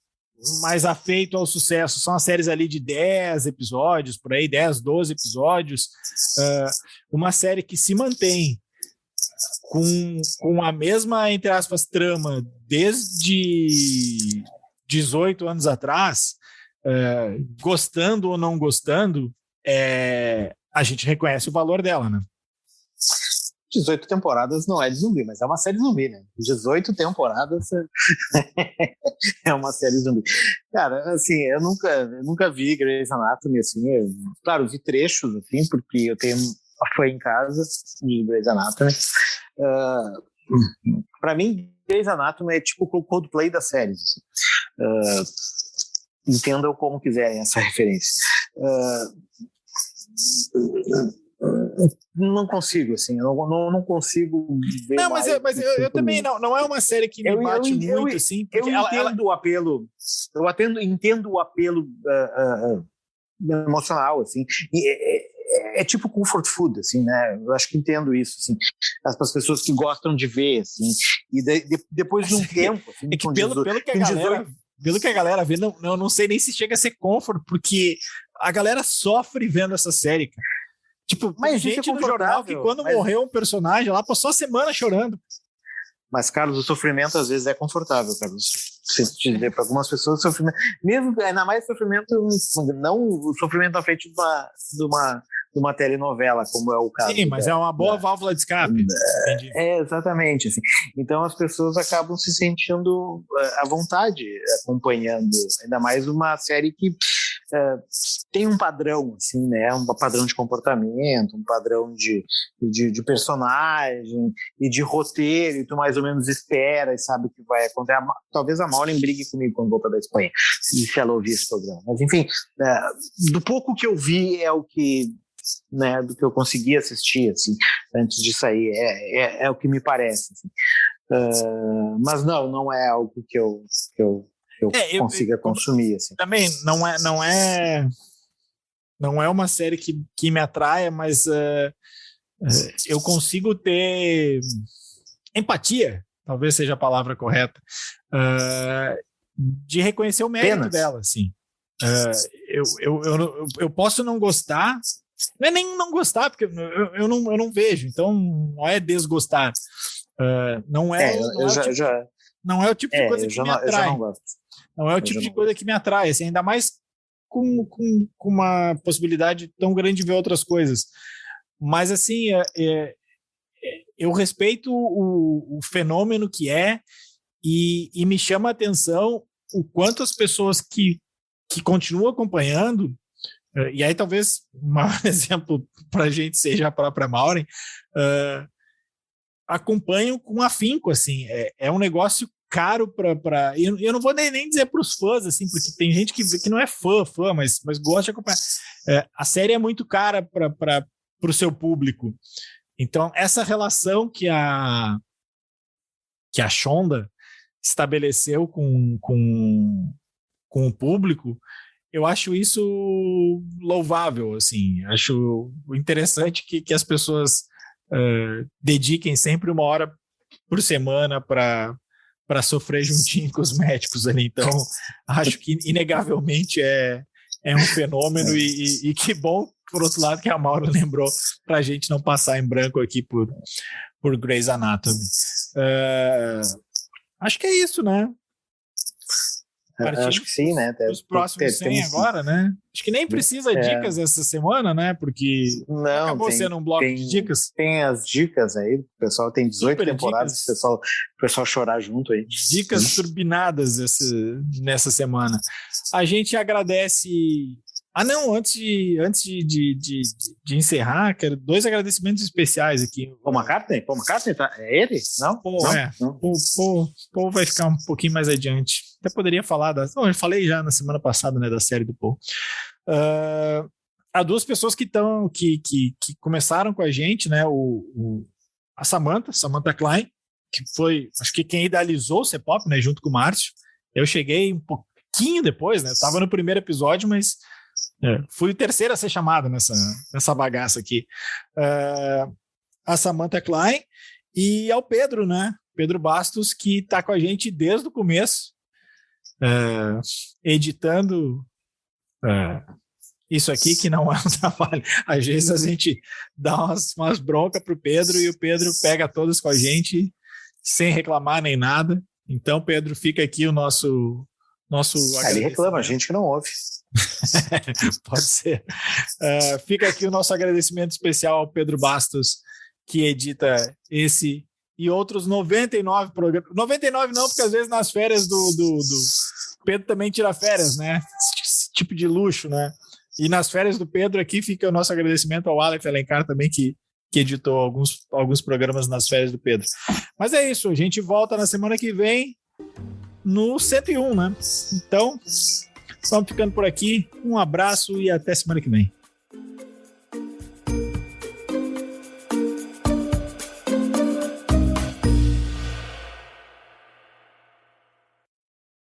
A: afeito ao sucesso são as séries ali de 10 episódios, por aí, 10, 12 episódios, uma série que se mantém com a mesma, entre aspas, trama desde 18 anos atrás, gostando ou não gostando, a gente reconhece o valor dela, né?
B: 18 temporadas não é de zumbi, mas é uma série zumbi, né? 18 temporadas é uma série zumbi. Cara, assim, eu nunca vi Grey's Anatomy, assim, claro, vi trechos, assim, porque eu tenho uma fã em casa de Grey's Anatomy. Pra mim, Grey's Anatomy é tipo o Coldplay das séries. Assim. Entendam como quiserem essa referência. Não consigo, assim, eu não consigo ver.
A: Não, mas eu também não é uma série que me bate muito, assim.
B: Eu entendo o apelo, entendo o apelo emocional, assim, é tipo comfort food, assim, né? Eu acho que entendo isso, assim, as pessoas que gostam de ver, assim, e depois de um tempo, assim,
A: é que pelo que a galera vê, não sei nem se chega a ser comfort, porque a galera sofre vendo essa série, cara. Tipo, mas gente no jornal que quando morreu um personagem lá, passou a semana chorando.
B: Mas, Carlos, o sofrimento às vezes é confortável, Carlos. Para algumas pessoas, o sofrimento, mesmo ainda mais sofrimento, não o sofrimento à frente de uma telenovela, como é o caso.
A: Sim, mas é uma boa válvula de escape.
B: Exatamente. Assim. Então as pessoas acabam se sentindo à vontade acompanhando, ainda mais uma série que tem um padrão, assim, né? Um padrão de comportamento, um padrão de personagem e de roteiro, e tu mais ou menos espera e sabe o que vai acontecer. Talvez a Maureen brigue comigo quando voltar da Espanha, se ela ouvir esse programa. Mas, enfim, do pouco que eu vi é o que, né, do que eu consegui assistir, assim, antes de sair, é o que me parece, assim. Mas não é algo que eu consiga consumir, assim.
A: Também não é uma série que me atraia, mas eu consigo ter empatia, talvez seja a palavra correta, de reconhecer o mérito dela, assim. Eu posso não gostar, não é nem não gostar, porque eu não vejo, então não é desgostar. Não é o tipo de coisa que me atrai. Eu já não gosto. Não é o tipo de coisa que me atrai, assim, ainda mais com uma possibilidade tão grande de ver outras coisas. Mas, assim, eu respeito o fenômeno que e me chama a atenção o quanto as pessoas que continuam acompanhando, e aí talvez um exemplo para a gente seja a própria Maureen, acompanham com afinco, assim, é um negócio caro para eu não vou nem dizer para os fãs, assim, porque tem gente que não é fã, mas gosta de acompanhar. A série é muito cara para o seu público. Então, essa relação que a Shonda estabeleceu com o público, eu acho isso louvável, assim. Acho interessante que as pessoas dediquem sempre 1 hora por semana para sofrer juntinho com os médicos ali. Então, acho que inegavelmente é um fenômeno e que bom, por outro lado, que a Maura lembrou para a gente não passar em branco aqui por Grey's Anatomy. Acho que é isso, né?
B: Acho que sim, né?
A: Os próximos 100 agora, né? Acho que nem precisa dicas essa semana, né? Porque acabou sendo um bloco de dicas.
B: Tem as dicas aí, o pessoal tem 18 super temporadas, o pessoal chorar junto aí.
A: Dicas turbinadas nessa semana. A gente agradece... antes de encerrar, quero 2 agradecimentos especiais aqui.
B: Paul McCartney? É ele? Não?
A: O Paul vai ficar um pouquinho mais adiante. Até poderia falar eu falei já na semana passada, né, da série do Paul. Há 2 pessoas que começaram com a gente, né? A Samantha Klein, que foi, acho que quem idealizou o C-Pop, né, junto com o Márcio. Eu cheguei um pouquinho depois, né? Eu tava no primeiro episódio, mas fui o terceiro a ser chamado nessa bagaça aqui. A Samantha Klein e ao Pedro, né? Pedro Bastos, que está com a gente desde o começo, editando isso aqui, que não é um trabalho. Às vezes a gente dá umas broncas pro Pedro e o Pedro pega todas com a gente sem reclamar nem nada. Então, Pedro, fica aqui o nosso
B: ele reclama, a gente que não ouve.
A: Pode ser. Fica aqui o nosso agradecimento especial ao Pedro Bastos, que edita esse e outros 99 programas. 99 não, porque às vezes nas férias do Pedro também tira férias, né? Esse tipo de luxo, né? E nas férias do Pedro aqui fica o nosso agradecimento ao Aleph Alencar também, que editou alguns programas nas férias do Pedro. Mas é isso, a gente volta na semana que vem no 101, né? Então, estamos ficando por aqui. Um abraço e até semana que vem.